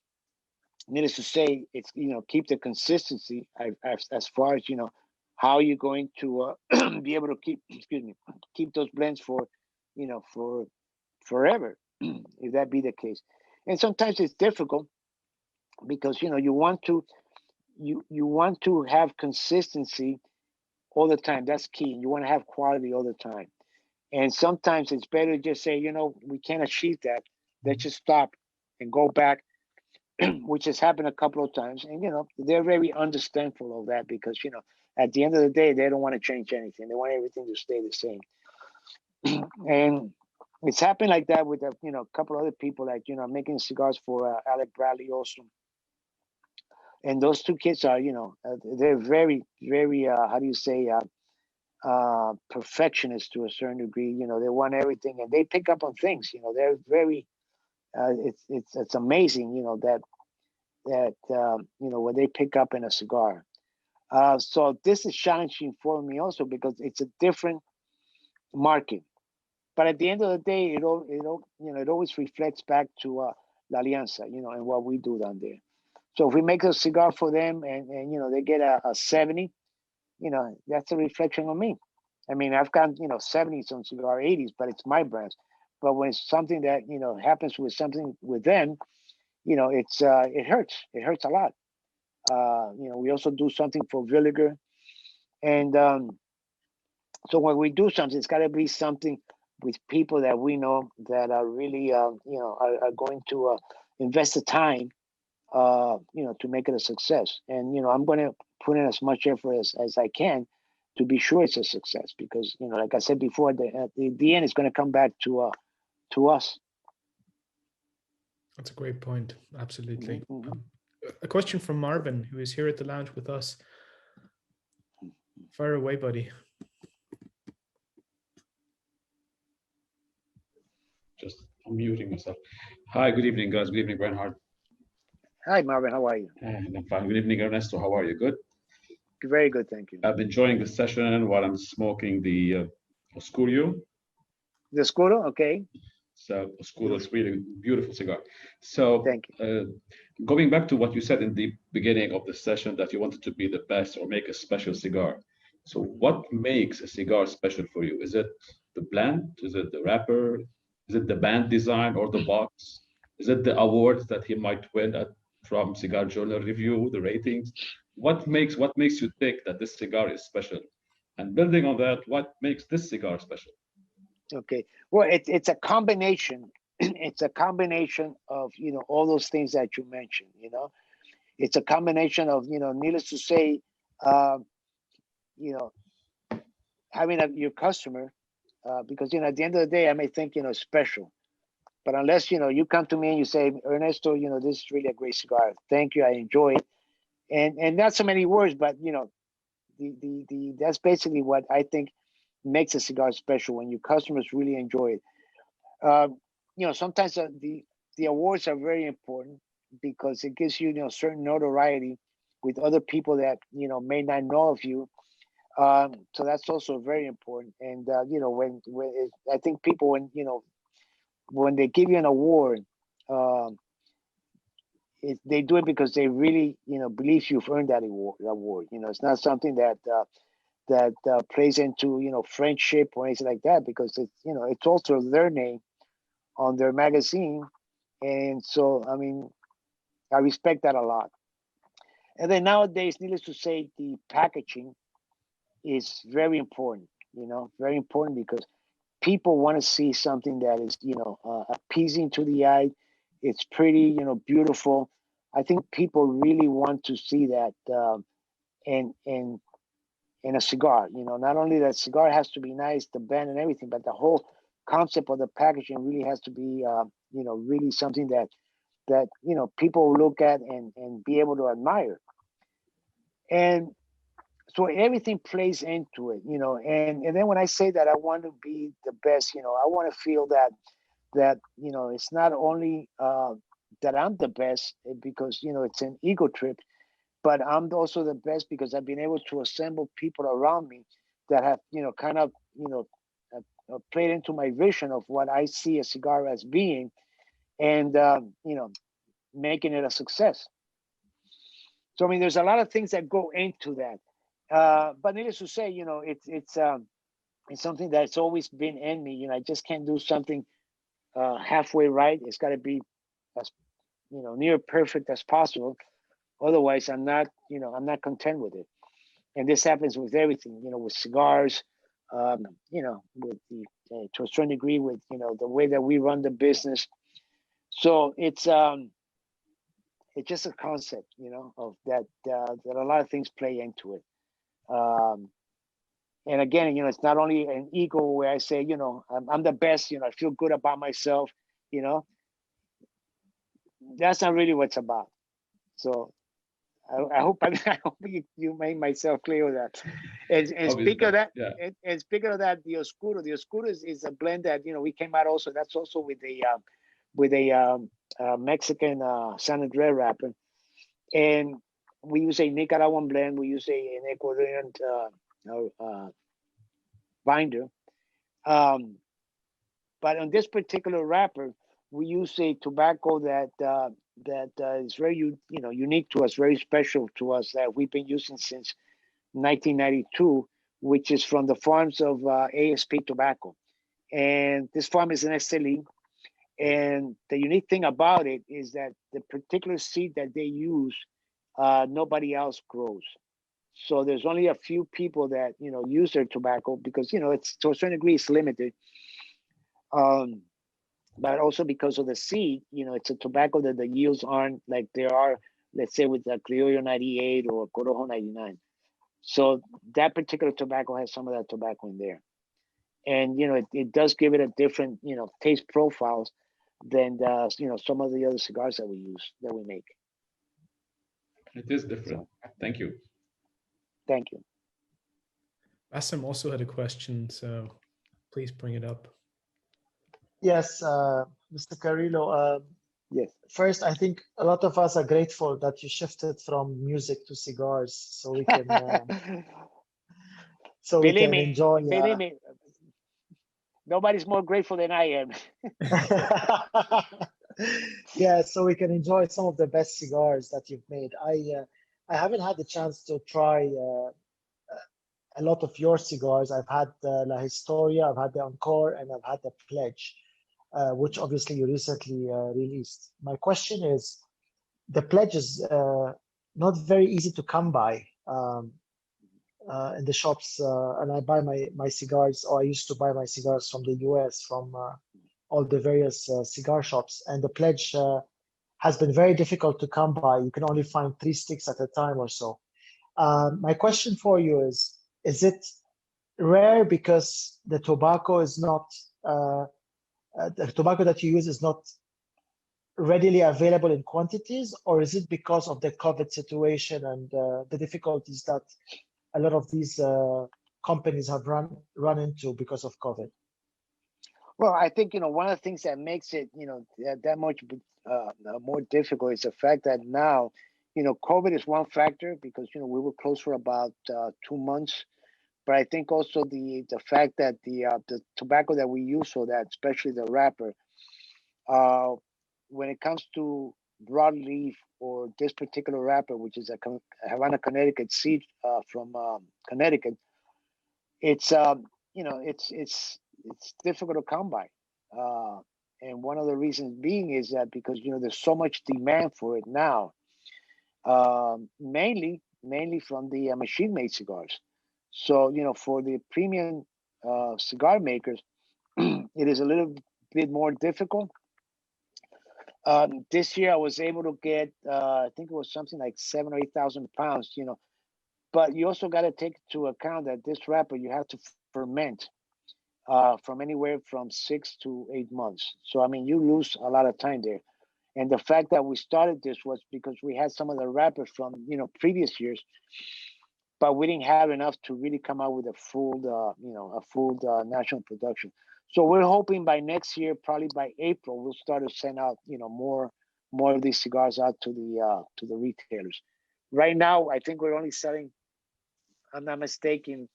needless to say, it's keep the consistency as far as how you're going to be able to keep those blends for for forever, if that be the case. And sometimes it's difficult because you want to have consistency all the time. That's key. You want to have quality all the time. And sometimes it's better to just say, we can't achieve that. Let's just stop and go back, which has happened a couple of times. And, they're very understanding of that because, at the end of the day, they don't want to change anything. They want everything to stay the same. And it's happened like that with, a couple other people, like, making cigars for Alec Bradley also. And those two kids are, they're very, very, how do you say, perfectionists to a certain degree. They want everything, and they pick up on things. They're very. It's amazing. That what they pick up in a cigar. So this is challenging for me also because it's a different market. But at the end of the day, it always reflects back to La Alianza, and what we do down there. So if we make a cigar for them and they get a 70, that's a reflection on me. I mean, I've got 70s on cigar, 80s, but it's my brands. But when it's something that happens with something with them, it's it hurts. It hurts a lot. We also do something for Villiger, and so when we do something, it's got to be something with people that we know that are really are going to invest the time, to make it a success. And, I'm going to put in as much effort as I can to be sure it's a success, because, like I said before, the end is going to come back to us. That's a great point. Absolutely. Mm-hmm. A question from Marvin, who is here at the lounge with us. Fire away, buddy. Just unmuting myself. Hi, good evening, guys. Good evening, Reinhard. Hi, Marvin. How are you? I'm fine. Good evening, Ernesto. How are you? Good? Very good, thank you. I'm enjoying the session while I'm smoking the Oscuro. The Scuro, okay. So Oscuro is really beautiful cigar. So Thank you. Going back to what you said in the beginning of the session, that you wanted to be the best or make a special cigar. So what makes a cigar special for you? Is it the blend? Is it the wrapper? Is it the band design or the box? Is it the awards that he might win from Cigar Journal Review, the ratings? What makes you think that this cigar is special? And building on that, what makes this cigar special? Okay. Well, it's a combination. It's a combination of, all those things that you mentioned, It's a combination of, needless to say, having your customer, because, at the end of the day, I may think, special. But unless, you come to me and you say, Ernesto, this is really a great cigar. Thank you. I enjoy it. And not so many words, but, that's basically what I think makes a cigar special, when your customers really enjoy it. Sometimes the awards are very important, because it gives you, certain notoriety with other people that, may not know of you. So that's also very important. And, I think people, when they give you an award, they do it because they really, believe you've earned that award. It's not something that plays into, friendship or anything like that, because it's also their name on their magazine. And so, I respect that a lot. And then nowadays, needless to say, the packaging is very important, very important, because people want to see something that is, appeasing to the eye. It's pretty, beautiful. I think people really want to see that in a cigar. Not only that cigar has to be nice, the band and everything, but the whole concept of the packaging really has to be, really something that people look at and be able to admire. And so everything plays into it, and then when I say that I want to be the best, I want to feel that it's not only that I'm the best, because it's an ego trip, but I'm also the best because I've been able to assemble people around me that have kind of played into my vision of what I see a cigar as being, and making it a success. So there's a lot of things that go into that. But needless to say, it's something that's always been in me. I just can't do something halfway right. It's got to be as near perfect as possible. Otherwise, I'm not content with it. And this happens with everything. With cigars, with the to a certain degree with the way that we run the business. So it's just a concept, of that a lot of things play into it. And again, it's not only an ego where I say, I'm the best, I feel good about myself, that's not really what it's about. So I hope you made myself clear with that. And speaking of that, yeah. and speaking of that, the Oscuro is a blend that, we came out also, that's also with a Mexican San Andrés wrapper. And we use a Nicaraguan blend, we use an Ecuadorian binder. But on this particular wrapper, we use a tobacco that is very unique to us, very special to us, that we've been using since 1992, which is from the farms of ASP Tobacco. And this farm is an SLE. And the unique thing about it is that the particular seed that they use, nobody else grows. So there's only a few people that use their tobacco, because it's to a certain degree it's limited. but also because of the seed, it's a tobacco that the yields aren't like there are, let's say, with the Criollo 98 or Corojo 99. So that particular tobacco has some of that tobacco in there. And, it does give it a different, taste profiles than, some of the other cigars that we make. It is different. Thank you. Thank you. Bassem also had a question, so please bring it up. Yes, Mr. Carrillo. Yes. First, I think a lot of us are grateful that you shifted from music to cigars, so we can enjoy. Believe me, nobody's more grateful than I am. Yeah, so we can enjoy some of the best cigars that you've made. I haven't had the chance to try a lot of your cigars. I've had the La Historia, I've had the Encore, and I've had the Pledge, which obviously you recently released. My question is, the Pledge is not very easy to come by in the shops, and I buy my cigars, or I used to buy my cigars from the US, from all the various cigar shops, and the Pledge has been very difficult to come by. You can only find 3 sticks at a time or so. My question for you is it rare because the tobacco is not, the tobacco that you use is not readily available in quantities, or is it because of the COVID situation and the difficulties that a lot of these companies have run into because of COVID? Well, I think, one of the things that makes it, that much more difficult is the fact that now, COVID is one factor because, we were closed for about 2 months. But I think also the fact that the tobacco that we use for that, especially the wrapper, when it comes to broadleaf or this particular wrapper, which is a Havana, Connecticut seed from Connecticut, it's it's difficult to come by. And one of the reasons being is that because, there's so much demand for it now, mainly from the machine-made cigars. So, for the premium cigar makers, it is a little bit more difficult. This year I was able to get, I think it was something like 7,000 or 8,000 pounds, but you also got to take into account that this wrapper, you have to ferment from anywhere from 6 to 8 months. So, I mean, you lose a lot of time there. And the fact that we started this was because we had some of the wrappers from, previous years, but we didn't have enough to really come out with a full, national production. So we're hoping by next year, probably by April, we'll start to send out, more of these cigars out to the retailers. Right now, I think we're only selling, I'm not mistaken,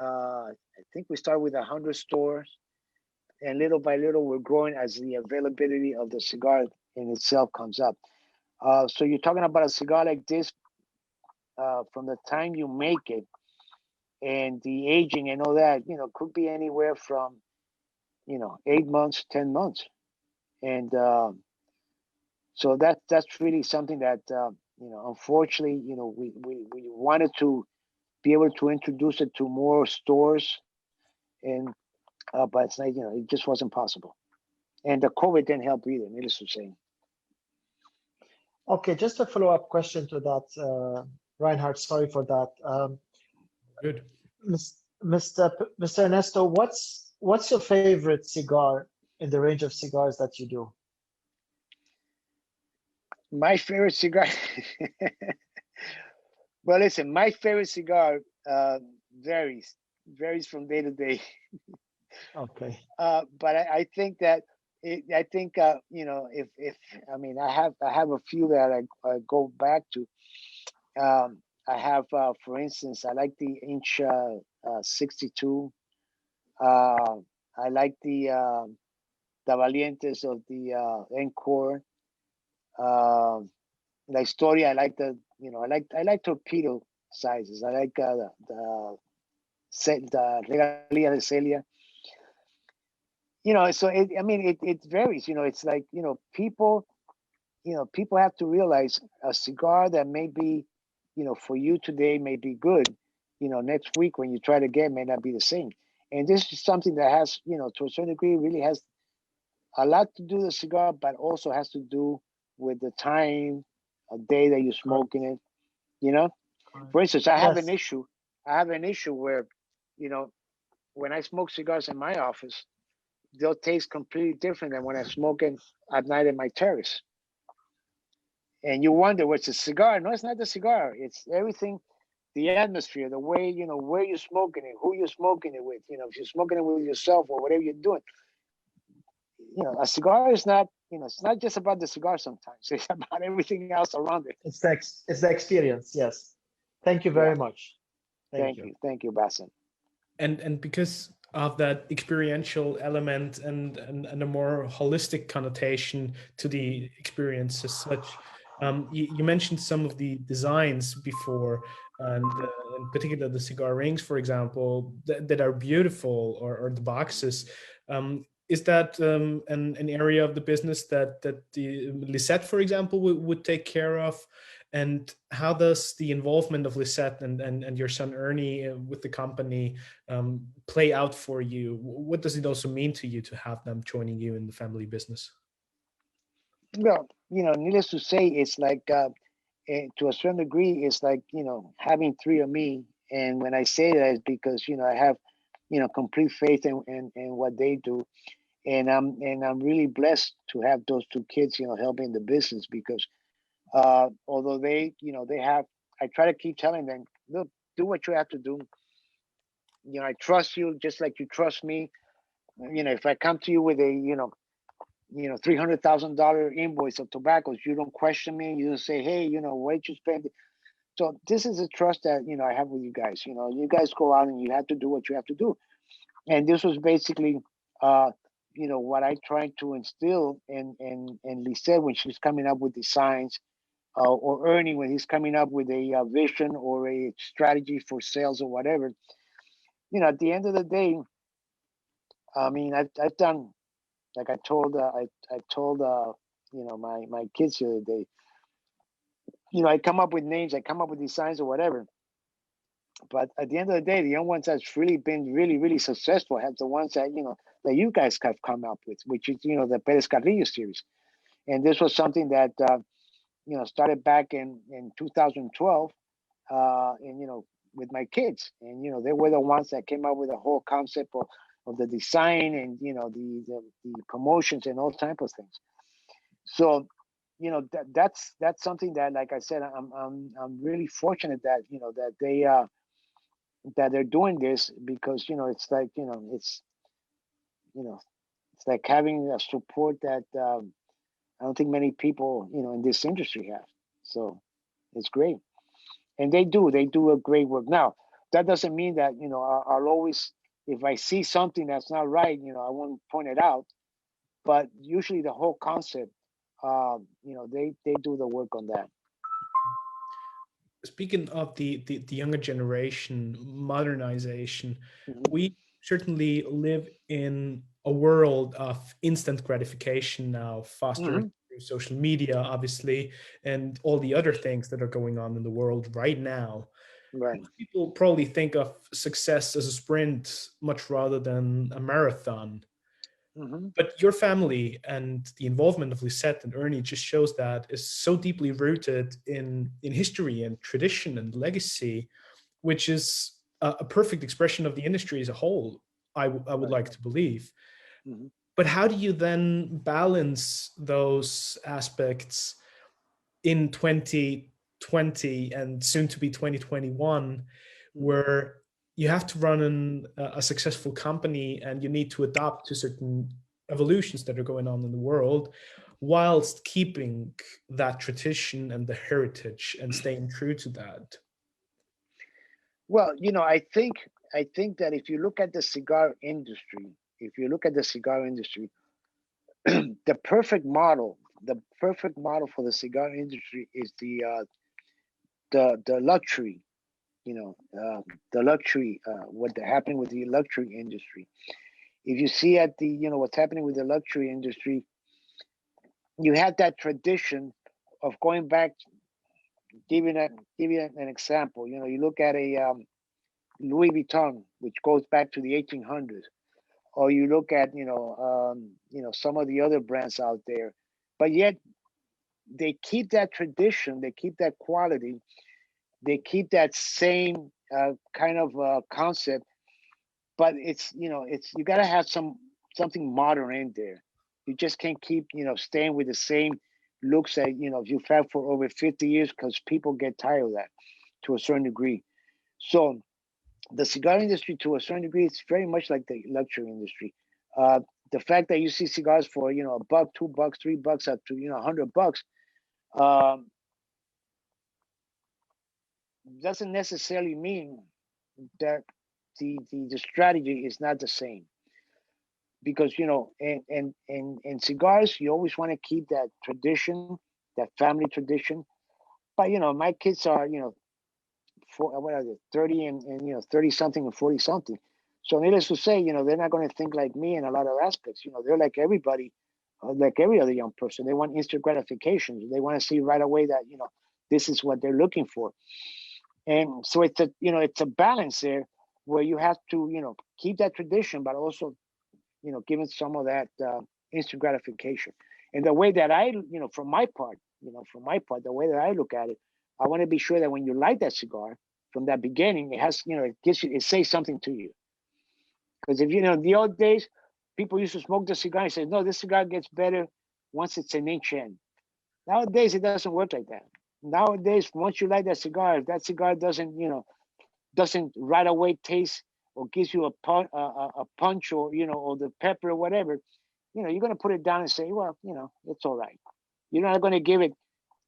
I think we start with 100 stores, and little by little we're growing as the availability of the cigar in itself comes up. So you're talking about a cigar like this, from the time you make it and the aging and all that, could be anywhere from, 8 months, 10 months. And so that's really something that, unfortunately, we wanted to be able to introduce it to more stores, and but it's like, it just wasn't possible. And the COVID didn't help either, needless to say. Okay, just a follow-up question to that, Reinhard, sorry for that. Good. Mr. Ernesto, what's your favorite cigar in the range of cigars that you do? My favorite cigar. Well, listen, my favorite cigar varies from day to day. Okay. But I think that if I mean, I have a few that I go back to. I have, for instance, I like the Inch 62. I like the Valientes of the Encore. La Historia, I like I like torpedo sizes. I like the Regalia de Celia. So it varies. It's like, people have to realize a cigar that may be, for you today may be good, next week when you try to get may not be the same. And this is something that has, to a certain degree, really has a lot to do with the cigar, but also has to do with the time of day that you're smoking it. You know, for instance, I have an Yes. issue. I have an issue where, you know, when I smoke cigars in my office, they'll taste completely different than when I smoke it at night in my terrace. And you wonder what's a cigar? No, it's not the cigar. It's everything, the atmosphere, the way, you know, where you're smoking it, who you're smoking it with. You know, if you're smoking it with yourself or whatever you're doing. You know, a cigar is not, you know, it's not just about the cigar sometimes. It's about everything else around it. It's the experience. Yes. Thank you Yeah. very much. Thank you. Thank you, Bassem. And because of that experiential element and a more holistic connotation to the experience as such, you mentioned some of the designs before, and in particular the cigar rings, for example, that are beautiful, or the boxes. Is that an area of the business that the Lisette, for example, would take care of? And how does the involvement of Lisette and your son Ernie with the company play out for you? What does it also mean to you to have them joining you in the family business? Well, you know, needless to say, it's like to a certain degree, it's like, you know, having three of me. And when I say that, it's because, you know, I have, you know, complete faith in what they do, and I'm really blessed to have those two kids, you know, helping the business, because although they, you know, they have, I try to keep telling them, look, do what you have to do. You know, I trust you just like you trust me. You know, if I come to you with a, $300,000 invoice of tobaccos, you don't question me. You don't say, hey, you know, where'd you spend it? So this is a trust that, you know, I have with you guys. You know, you guys go out and you have to do what you have to do. And this was basically, what I tried to instill in Lisette when she's coming up with designs, or Ernie when he's coming up with a vision or a strategy for sales or whatever. You know, at the end of the day, I mean, I've done, like I told my kids the other day. You know, I come up with names, I come up with designs or whatever. But at the end of the day, the young ones that's really been really successful have the ones that, you know, that you guys have come up with, which is, you know, the Perez-Carrillo series. And this was something that started back in 2012, and, you know, with my kids. And, you know, they were the ones that came up with the whole concept of the design and, you know, the promotions and all type of things. So, you know, that's something that, like I said, I'm really fortunate that, you know, that they're doing this, because, you know, it's like, you know, it's like having a support that I don't think many people, you know, in this industry have. So it's great. And they do a great work. Now, that doesn't mean that, you know, I'll always, if I see something that's not right, you know, I won't point it out. But usually the whole concept, you know, they do the work on that. Speaking of the younger generation, modernization, we certainly live in a world of instant gratification now, fostered through social media, obviously, and all the other things that are going on in the world right now. Right. People probably think of success as a sprint much rather than a marathon. But your family and the involvement of Lisette and Ernie just shows that is so deeply rooted in history and tradition and legacy, which is a perfect expression of the industry as a whole, I would like to believe. But how do you then balance those aspects in 2020 and soon to be 2021, where you have to run a successful company and you need to adapt to certain evolutions that are going on in the world, whilst keeping that tradition and the heritage and staying true to that? Well, you know, I think that if you look at the cigar industry, the perfect model for the cigar industry is the luxury, what happening with the luxury industry. If you see at what's happening with the luxury industry, you had that tradition of going back. Give you an example. You look at a Louis Vuitton, which goes back to the 1800s, or you look at some of the other brands out there, but yet they keep that tradition, they keep that quality, they keep that same kind of concept, but it's you got to have something modern in there. You just can't keep staying with the same looks that you've had for over 50 years, because people get tired of that to a certain degree. So the cigar industry, to a certain degree, it's very much like the luxury industry. The fact that you see cigars for $1, $2, $3, up to $100, doesn't necessarily mean that the strategy is not the same. Because in cigars, you always want to keep that tradition, that family tradition. But my kids are what are they, 30 and 30 something and 40 something. So needless to say, they're not going to think like me in a lot of aspects. They're like everybody, like every other young person. They want instant gratification. They want to see right away that this is what they're looking for. And so it's a balance there, where you have to keep that tradition, but also giving some of that instant gratification. And the way that I, from my part, the way that I look at it, I want to be sure that when you light that cigar from that beginning, it has, it says something to you. Because if in the old days, people used to smoke the cigar and say, no, this cigar gets better once it's an inch in. Nowadays, it doesn't work like that. Nowadays, once you light that cigar, if that cigar doesn't right away taste or gives you a punch, or or the pepper or whatever, you're going to put it down and say, well, it's all right. You're not going to give it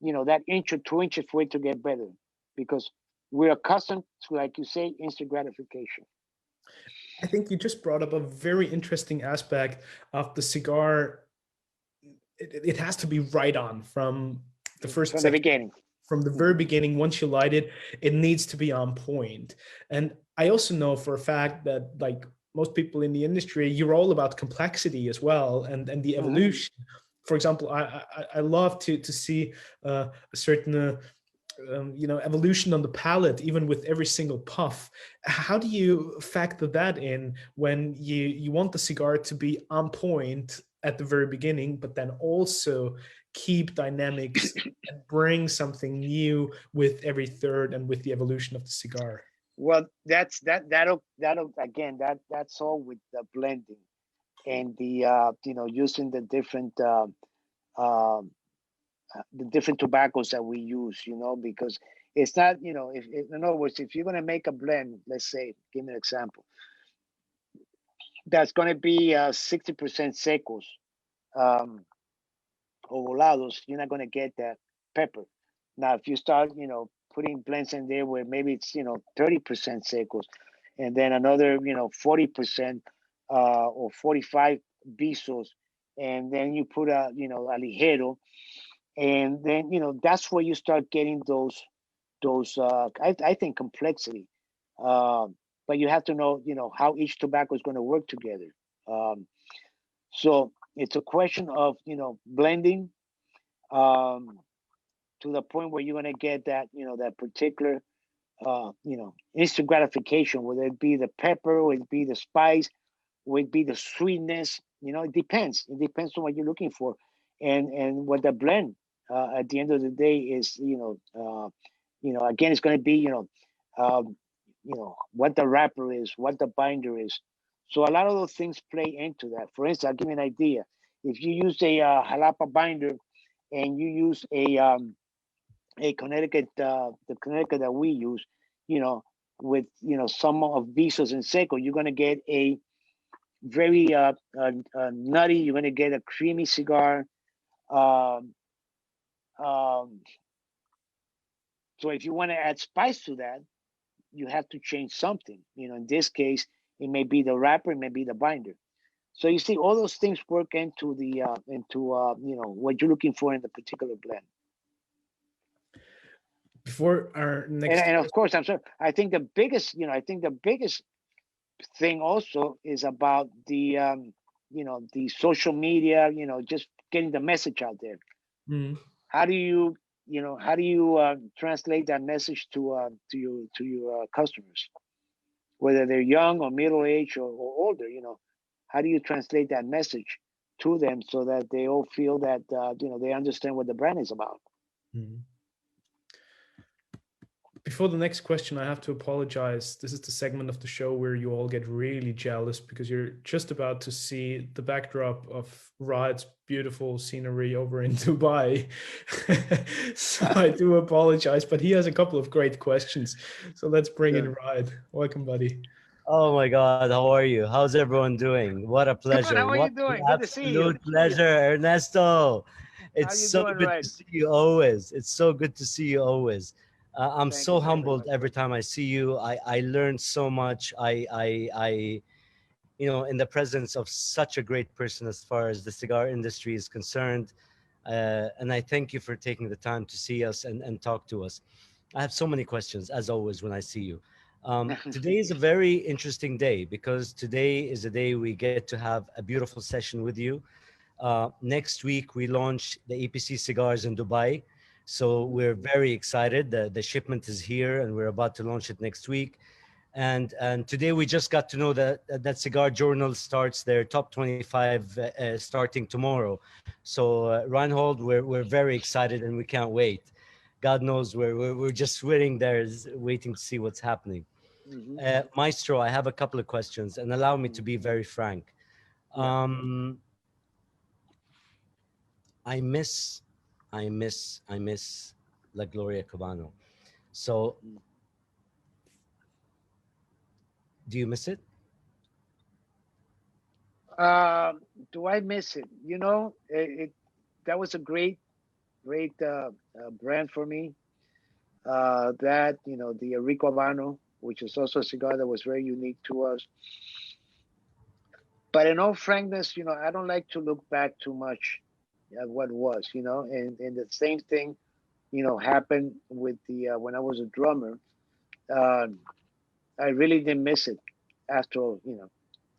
that inch or 2 inches for it to get better, because we're accustomed to, like you say, instant gratification. I think you just brought up a very interesting aspect of the cigar. It has to be right on from the first from the beginning. From the very beginning. Once you light it, it needs to be on point. And I also know for a fact that, like most people in the industry, you're all about complexity as well, and the evolution. For example, I love to see a certain evolution on the palate, even with every single puff. How do you factor that in when you want the cigar to be on point at the very beginning, but then also keep dynamics and bring something new with every third and with the evolution of the cigar? Well, that'll again, that's all with the blending and the using the different tobaccos that we use, because it's not, if in other words, if you're going to make a blend, let's say, give me an example, that's going to be 60% secos or volados, you're not going to get that pepper. Now, if you start, putting blends in there where maybe it's 30% secos, and then another 40% or 45 visos, and then you put a ligero, and then that's where you start getting those I think complexity, but you have to know how each tobacco is going to work together. So it's a question of blending to the point where you're going to get that that particular instant gratification, whether it be the pepper, or it be the spice, or it be the sweetness. It depends on what you're looking for, and what the blend at the end of the day is. Again, it's going to be what the wrapper is, what the binder is. So a lot of those things play into that. For instance, I'll give you an idea. If you use a jalapa binder and you use a Connecticut, the Connecticut that we use, with some of visos and seco, you're going to get a very nutty. You're going to get a creamy cigar. So if you want to add spice to that, you have to change something. In this case, it may be the wrapper, it may be the binder. So you see, all those things work into the what you're looking for in the particular blend. Before our next, and of course, I'm sorry. I think the biggest thing also is about the the social media. Just getting the message out there. How do you translate that message to your customers, whether they're young or middle age or older? how do you translate that message to them so that they all feel that they understand what the brand is about? Mhm. Before the next question, I have to apologize. This is the segment of the show where you all get really jealous because you're just about to see the backdrop of Raed's beautiful scenery over in Dubai. So I do apologize, but he has a couple of great questions. So let's bring in Raed. Welcome, buddy. Oh my God, how are you? How's everyone doing? What a pleasure. How are you What an doing? Good to see you. absolute pleasure, Ernesto. It's you so doing, good Raed? to see you always. It's so good to see you always. I'm Thank so you very humbled much. every time I see you. I learn so much. In the presence of such a great person as far as the cigar industry is concerned. And I thank you for taking the time to see us and talk to us. I have so many questions, as always, when I see you. Today is a very interesting day because today is a day we get to have a beautiful session with you. Next week, we launch the EPC cigars in Dubai. So we're very excited. The shipment is here and we're about to launch it next week. And today we just got to know that Cigar Journal starts their top 25 starting tomorrow. So Reinhard, we're very excited and we can't wait. God knows we're just waiting there, waiting to see what's happening. Maestro, I have a couple of questions, and allow me to be very frank. I miss La Gloria Cubano. So, do you miss it? Do I miss it? That was a great brand for me. The Rico Habano, which is also a cigar that was very unique to us. But in all frankness, I don't like to look back too much at what was, and the same thing, happened with the when I was a drummer. I really didn't miss it after all,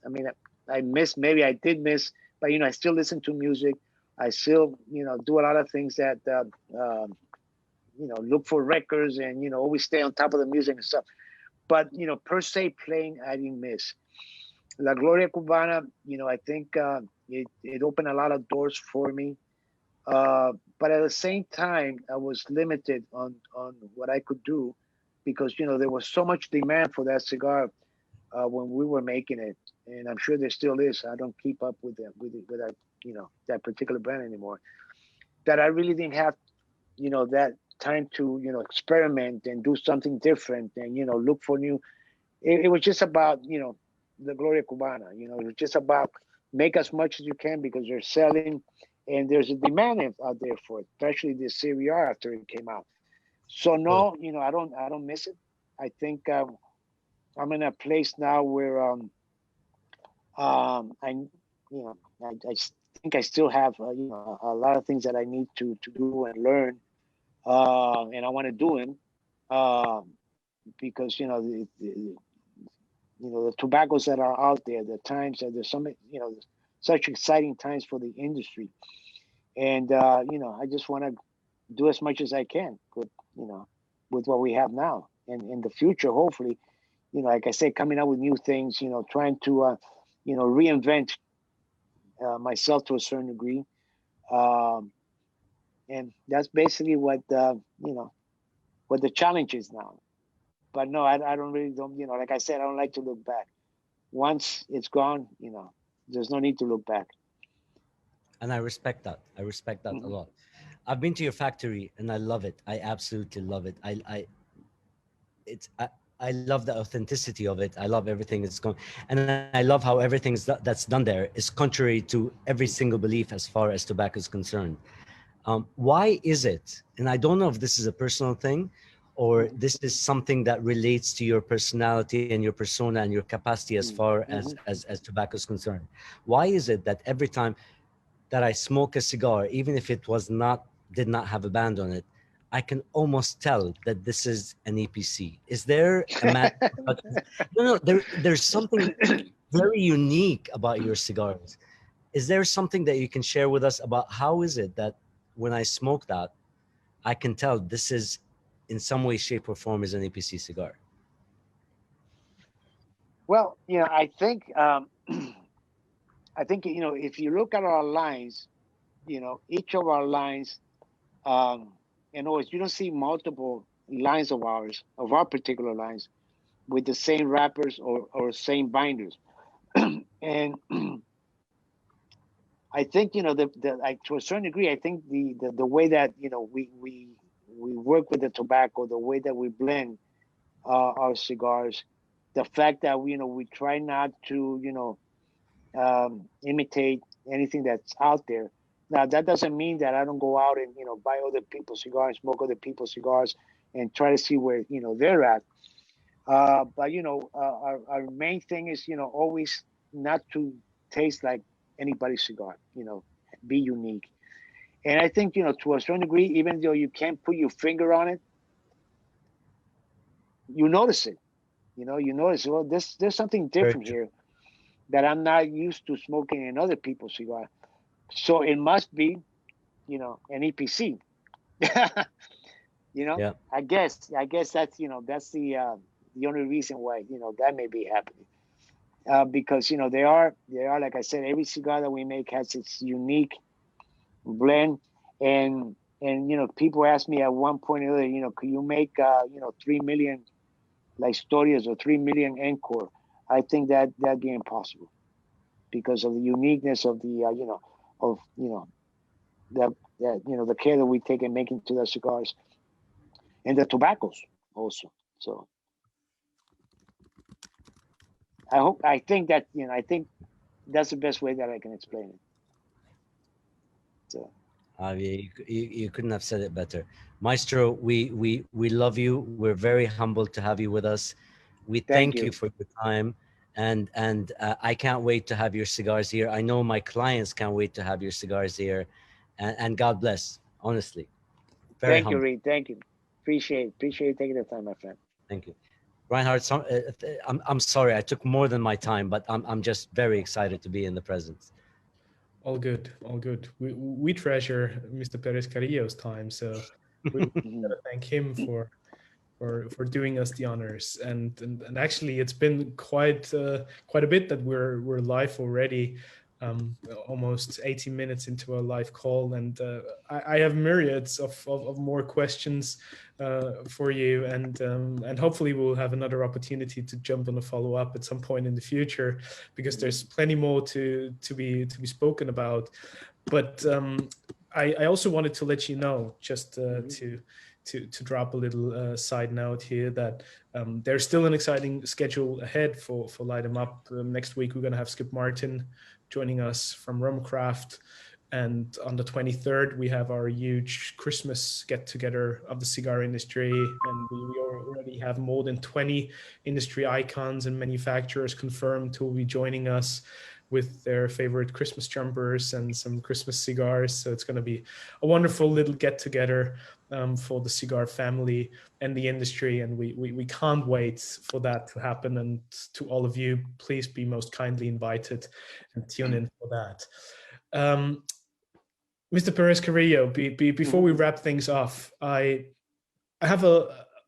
I mean, maybe I did miss, but I still listen to music. I still, do a lot of things that, look for records and, always stay on top of the music and stuff. But, per se playing, I didn't miss. La Gloria Cubana, I think it opened a lot of doors for me. But at the same time, I was limited on what I could do because, there was so much demand for that cigar when we were making it. And I'm sure there still is. I don't keep up with that, that particular brand anymore. That I really didn't have, that time to, experiment and do something different and, look for new. It was just about, the Gloria Cubana, it was just about make as much as you can because they're selling and there's a demand out there for it, especially the CVR after it came out. So no, I don't miss it. I think I'm in a place now where I think I still have a lot of things that I need to do and learn, and I want to do them because the tobaccos that are out there, the times that there's so many, such exciting times for the industry, and I just want to do as much as I can with with what we have now, and in the future, hopefully, like I said, coming out with new things, trying to reinvent myself to a certain degree, and that's basically what what the challenge is now. But no, I don't really don't like I said, I don't like to look back. Once it's gone, there's no need to look back. And I respect that. I respect that a lot. I've been to your factory and I love it. I absolutely love it. I love the authenticity of it. I love everything that's going, and I love how everything that's done there is contrary to every single belief as far as tobacco is concerned. Why is it? And I don't know if this is a personal thing, or this is something that relates to your personality and your persona and your capacity as far as tobacco is concerned. Why is it that every time that I smoke a cigar, even if it did not have a band on it, I can almost tell that this is an EPC? Is there a magic? No, there's something very unique about your cigars. Is there something that you can share with us about how is it that when I smoke that, I can tell this is in some way, shape, or form is an EPC cigar? Well, I think I think, if you look at our lines, each of our lines, and always, you don't see multiple lines of ours, of our particular lines, with the same wrappers or same binders. And I think, to a certain degree, I think the way that, we work with the tobacco, the way that we blend our cigars, the fact that we try not to, imitate anything that's out there. Now, that doesn't mean that I don't go out and, buy other people's cigars, smoke other people's cigars, and try to see where, they're at. But, our main thing is, always not to taste like anybody's cigar, be unique. And I think, to a certain degree, even though you can't put your finger on it, you notice it. You notice, well, there's something Very different true. here that I'm not used to smoking in other people's cigar. So it must be, an EPC. Yeah. I guess that's the only reason why that may be happening. Because they are like I said, every cigar that we make has its unique blend, and people asked me at one point or other, could you make 3 million La Historias or 3 million Encore? I think that'd be impossible because of the uniqueness of the the care that we take in making to the cigars and the tobaccos also. So I think that's the best way that I can explain it. So You couldn't have said it better. Maestro, we love you. We're very humbled to have you with us. We thank thank you you. for your time. And I can't wait to have your cigars here. I know my clients can't wait to have your cigars here. And God bless, honestly. Very Thank you, humble. Reed. Thank you. Appreciate you taking the time, my friend. Thank you. Reinhard, I'm sorry I took more than my time, but I'm just very excited to be in the presence. All good, all good. We treasure Mr. Perez-Carrillo's time, so we Mhm. gotta thank him for doing us the honors. And actually, it's been quite quite a bit that we're live already. Almost 80 minutes into a live call, and I have myriads of more questions for you, and hopefully we'll have another opportunity to jump on a follow up at some point in the future, because there's plenty more to be spoken about. But I also wanted to let you know, just to drop a little side note here, that there's still an exciting schedule ahead for Light 'em Up. Next week we're going to have Skip Martin joining us from Rumcraft, and on the 23rd we have our huge Christmas get together of the cigar industry, and we already have more than 20 industry icons and manufacturers confirmed who will be joining us with their favorite Christmas jumpers and some Christmas cigars. So it's going to be a wonderful little get together for the cigar family and the industry, and we can't wait for that to happen. And to all of you, please be most kindly invited and tune in for that. Mr. Perez-Carrillo, before we wrap things off, I have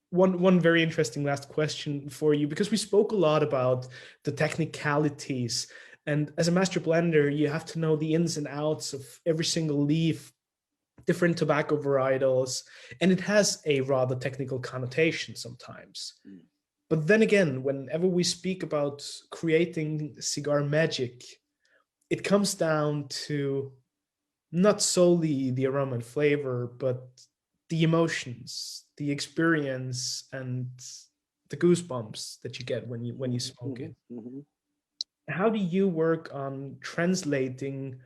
one very interesting last question for you, because we spoke a lot about the technicalities, and as a master blender, you have to know the ins and outs of every single leaf, different tobacco varietals, and it has a rather technical connotation sometimes. But then again, whenever we speak about creating cigar magic, it comes down to not solely the aroma and flavor, but the emotions, the experience, and the goosebumps that you get when you smoke it. How do you work on translating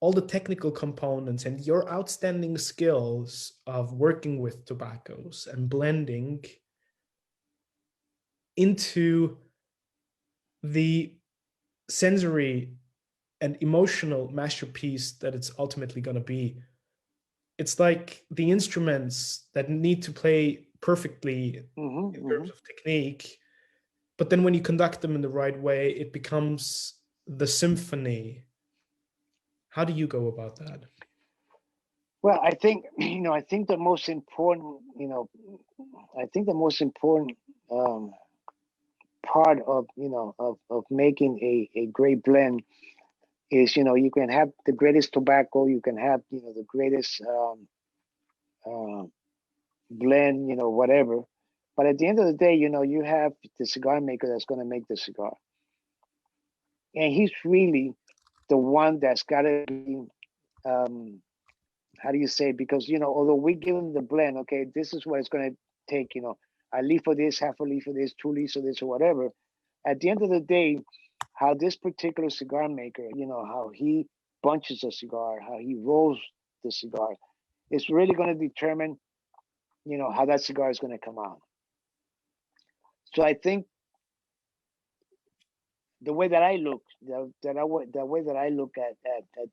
all the technical components and your outstanding skills of working with tobaccos and blending into the sensory and emotional masterpiece that it's ultimately going to be? It's like the instruments that need to play perfectly in terms of technique, but then when you conduct them in the right way, it becomes the symphony. How do you go about that? Well, I think I think the most important part of of making a great blend is, you know, you can have the greatest tobacco, you can have, you know, the greatest blend, you know, whatever. But at the end of the day, you know, you have the cigar maker that's going to make the cigar. And he's really the one that's got to be, how do you say? Because, you know, although we give him the blend, okay, this is what it's going to take, you know, a leaf of this, half a leaf of this, 2 leaves of this, or whatever. At the end of the day, how this particular cigar maker, you know, how he bunches a cigar, how he rolls the cigar, it's really going to determine, you know, how that cigar is going to come out. So I think the way that I look, the way that I look at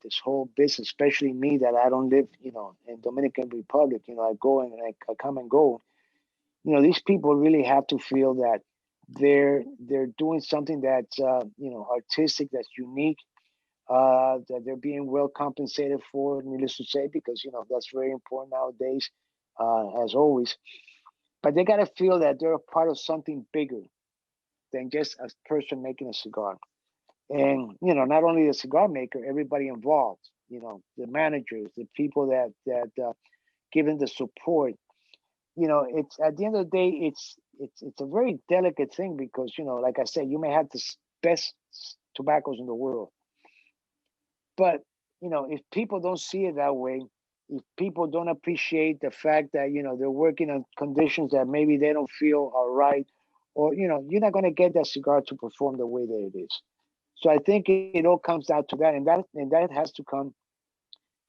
this whole business, especially me, that I don't live, you know, in Dominican Republic, you know, I go and I come and go. You know, these people really have to feel that they're doing something that's you know, artistic, that's unique, that they're being well compensated for, needless to say, because, you know, that's very important nowadays, as always. But they got to feel that they're a part of something bigger than just a person making a cigar. And, you know, not only the cigar maker, everybody involved, you know, the managers, the people that give them the support. You know, it's at the end of the day, it's a very delicate thing, because, you know, like I said, you may have the best tobaccos in the world, but, you know, if people don't see it that way, if people don't appreciate the fact that, you know, they're working on conditions that maybe they don't feel are right, or, you know, you're not going to get that cigar to perform the way that it is. So I think it all comes down to that, and that has to come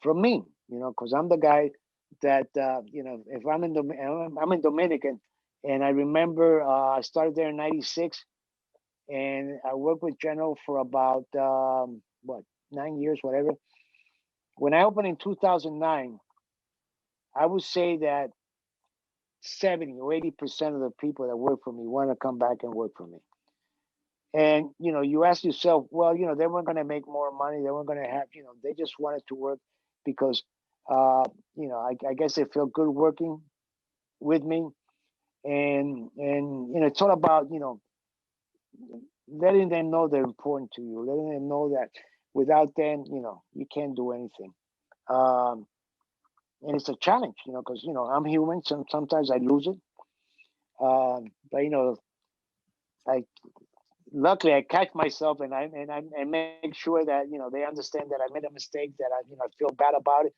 from me, you know, because I'm the guy that, you know, if I'm in Dominican, and I remember I started there in '96, and I worked with General for about what, 9 years, whatever. When I opened in 2009, I would say that 70 or 80% of the people that work for me want to come back and work for me. And, you know, you ask yourself, well, you know, they weren't going to make more money. They weren't going to have, you know, they just wanted to work because, you know, I guess they feel good working with me. And, you know, it's all about, you know, letting them know they're important to you, letting them know that without them, you know, you can't do anything. And it's a challenge, you know, because, you know, I'm human. Sometimes I lose it. But, you know, luckily I catch myself, and I make sure that, you know, they understand that I made a mistake, that I, you know, I feel bad about it.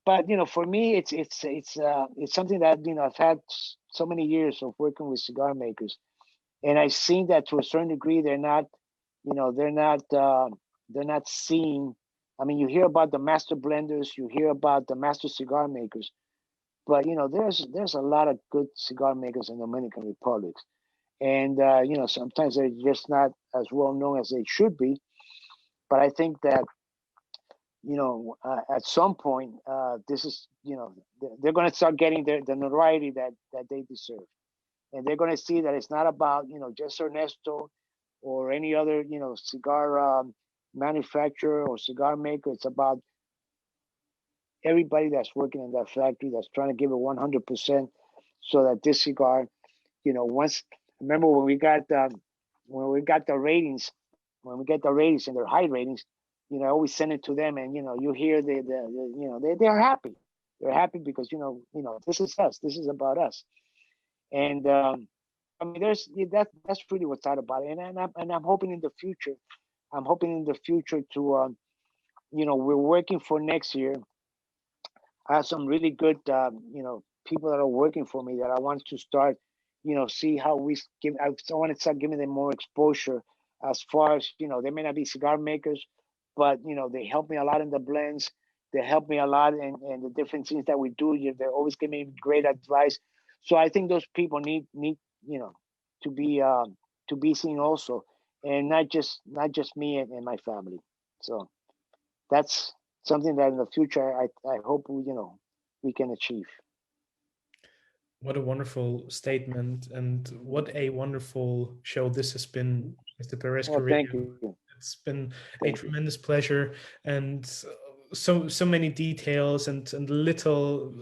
But, you know, for me, it's something that, you know, I've had so many years of working with cigar makers, and I've seen that to a certain degree they're not, you know, they're not seeing. I mean, you hear about the master blenders, you hear about the master cigar makers, but, you know, there's a lot of good cigar makers in the Dominican Republic. And, you know, sometimes they're just not as well known as they should be. But I think that, you know, at some point, this is, you know, they're going to start getting the notoriety that they deserve. And they're going to see that it's not about, you know, just Ernesto or any other, you know, cigar manufacturer or cigar maker. It's about everybody that's working in that factory, that's trying to give it 100%, so that this cigar, you know, once, remember when we got the ratings, when we get the ratings and they're high ratings, you know, I always send it to them, and, you know, you hear the you know, they're happy. They're happy because, you know, this is us. This is about us. And I mean, that's really what's out about it. And I'm hoping in the future. I'm hoping in the future to, you know, we're working for next year. I have some really good, you know, people that are working for me that I want to start, you know, see how we give. I want to start giving them more exposure, as far as, you know, they may not be cigar makers, but, you know, they help me a lot in the blends. They help me a lot in the different things that we do. They're always giving me great advice. So I think those people need, you know, to be seen also, and not just me and my family. So that's something that in the future I hope we, you know, we can achieve. What a wonderful statement, and what a wonderful show this has been, Mr. Oh, thank Perez-Carrillo. you. It's been Thank a tremendous pleasure, and so many details and little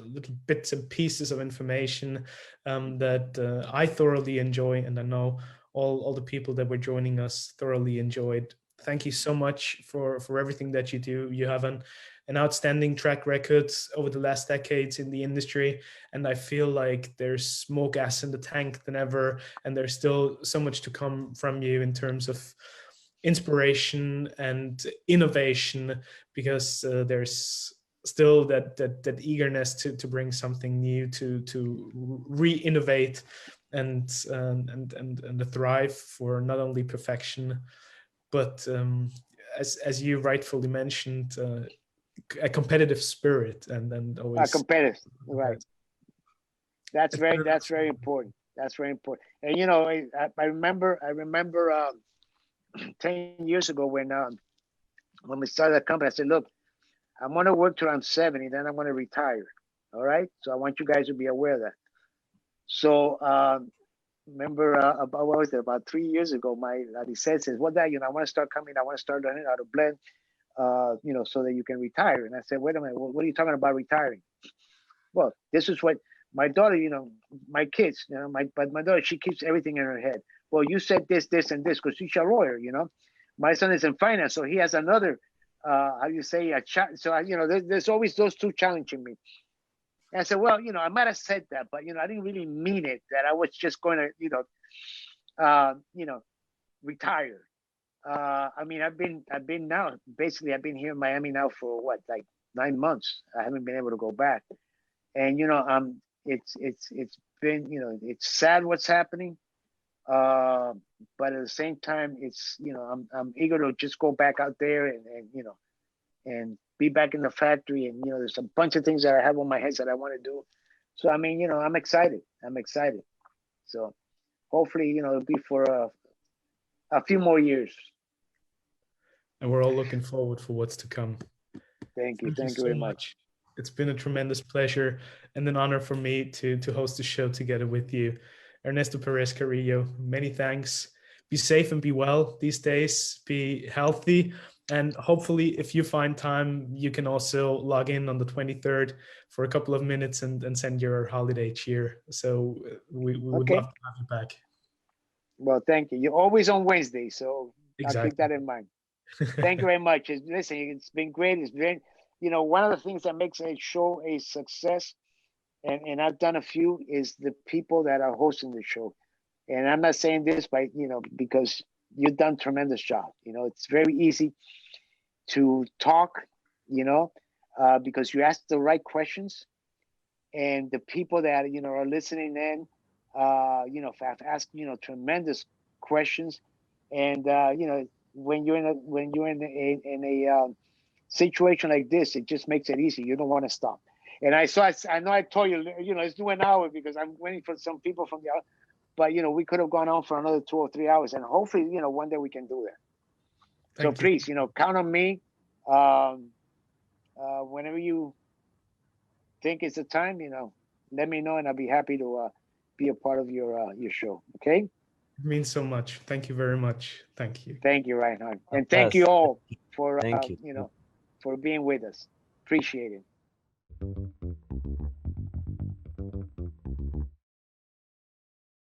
bits and pieces of information that I thoroughly enjoy, and I know all the people that were joining us thoroughly enjoyed thank you so much for everything that you do. You have an outstanding track record over the last decades in the industry, and I feel like there's more gas in the tank than ever, and there's still so much to come from you in terms of inspiration and innovation, because there's still that eagerness to bring something new, to re-innovate and thrive for not only perfection, but as you rightfully mentioned, a competitive spirit, and always competitive, right? That's very important. That's very important. And I remember 10 years ago when we started the company, I said, look, I'm going to work till I'm 70, then I'm going to retire. All right. So I want you guys to be aware of that. So remember about, what was it, about 3 years ago, my Licet says, well, Dad, I want to start learning how to blend, so that you can retire. And I said, wait a minute, what are you talking about retiring? Well, this is what my daughter, my kids, but my daughter, she keeps everything in her head. Well, you said this, and this, because she's a lawyer, My son is in finance, so he has another, how you say, so there's always those two challenging me. And I said, well, I might have said that, but I didn't really mean it, that I was just going to, retire. I've been now, basically, I've been here in Miami now for what, like 9 months. I haven't been able to go back. And, it's been, it's sad what's happening. But at the same time, it's, I'm eager to just go back out there and be back in the factory. And, there's a bunch of things that I have on my head that I want to do. So, I'm excited. So hopefully, it'll be for a few more years. And we're all looking forward for what's to come. Thank you so very much. It's been a tremendous pleasure and an honor for me to host the show together with you. Ernesto Perez-Carrillo, many thanks. Be safe and be well these days. Be healthy. And hopefully, if you find time, you can also log in on the 23rd for a couple of minutes and send your holiday cheer. So we would love to have you back. Well, thank you. You're always on Wednesday, so Exactly. I'll keep that in mind. Thank you very much. Listen, it's been great. It's been, one of the things that makes a show a success, and I've done a few, is the people that are hosting the show. And I'm not saying this by, because you've done a tremendous job. It's very easy to talk, because you ask the right questions, and the people that, are listening in, have asked, tremendous questions. And, when you're in a situation like this, it just makes it easy. You don't want to stop. And I know I told you, let's do an hour because I'm waiting for some people from the other, but we could have gone on for another 2 or 3 hours, and hopefully, one day we can do that. So please, count on me. Whenever you think it's the time, let me know, and I'll be happy to be a part of your show. Okay. It means so much. Thank you very much. Thank you. Thank you, Reinhard. And thank you all for, Thank you. for being with us. Appreciate it.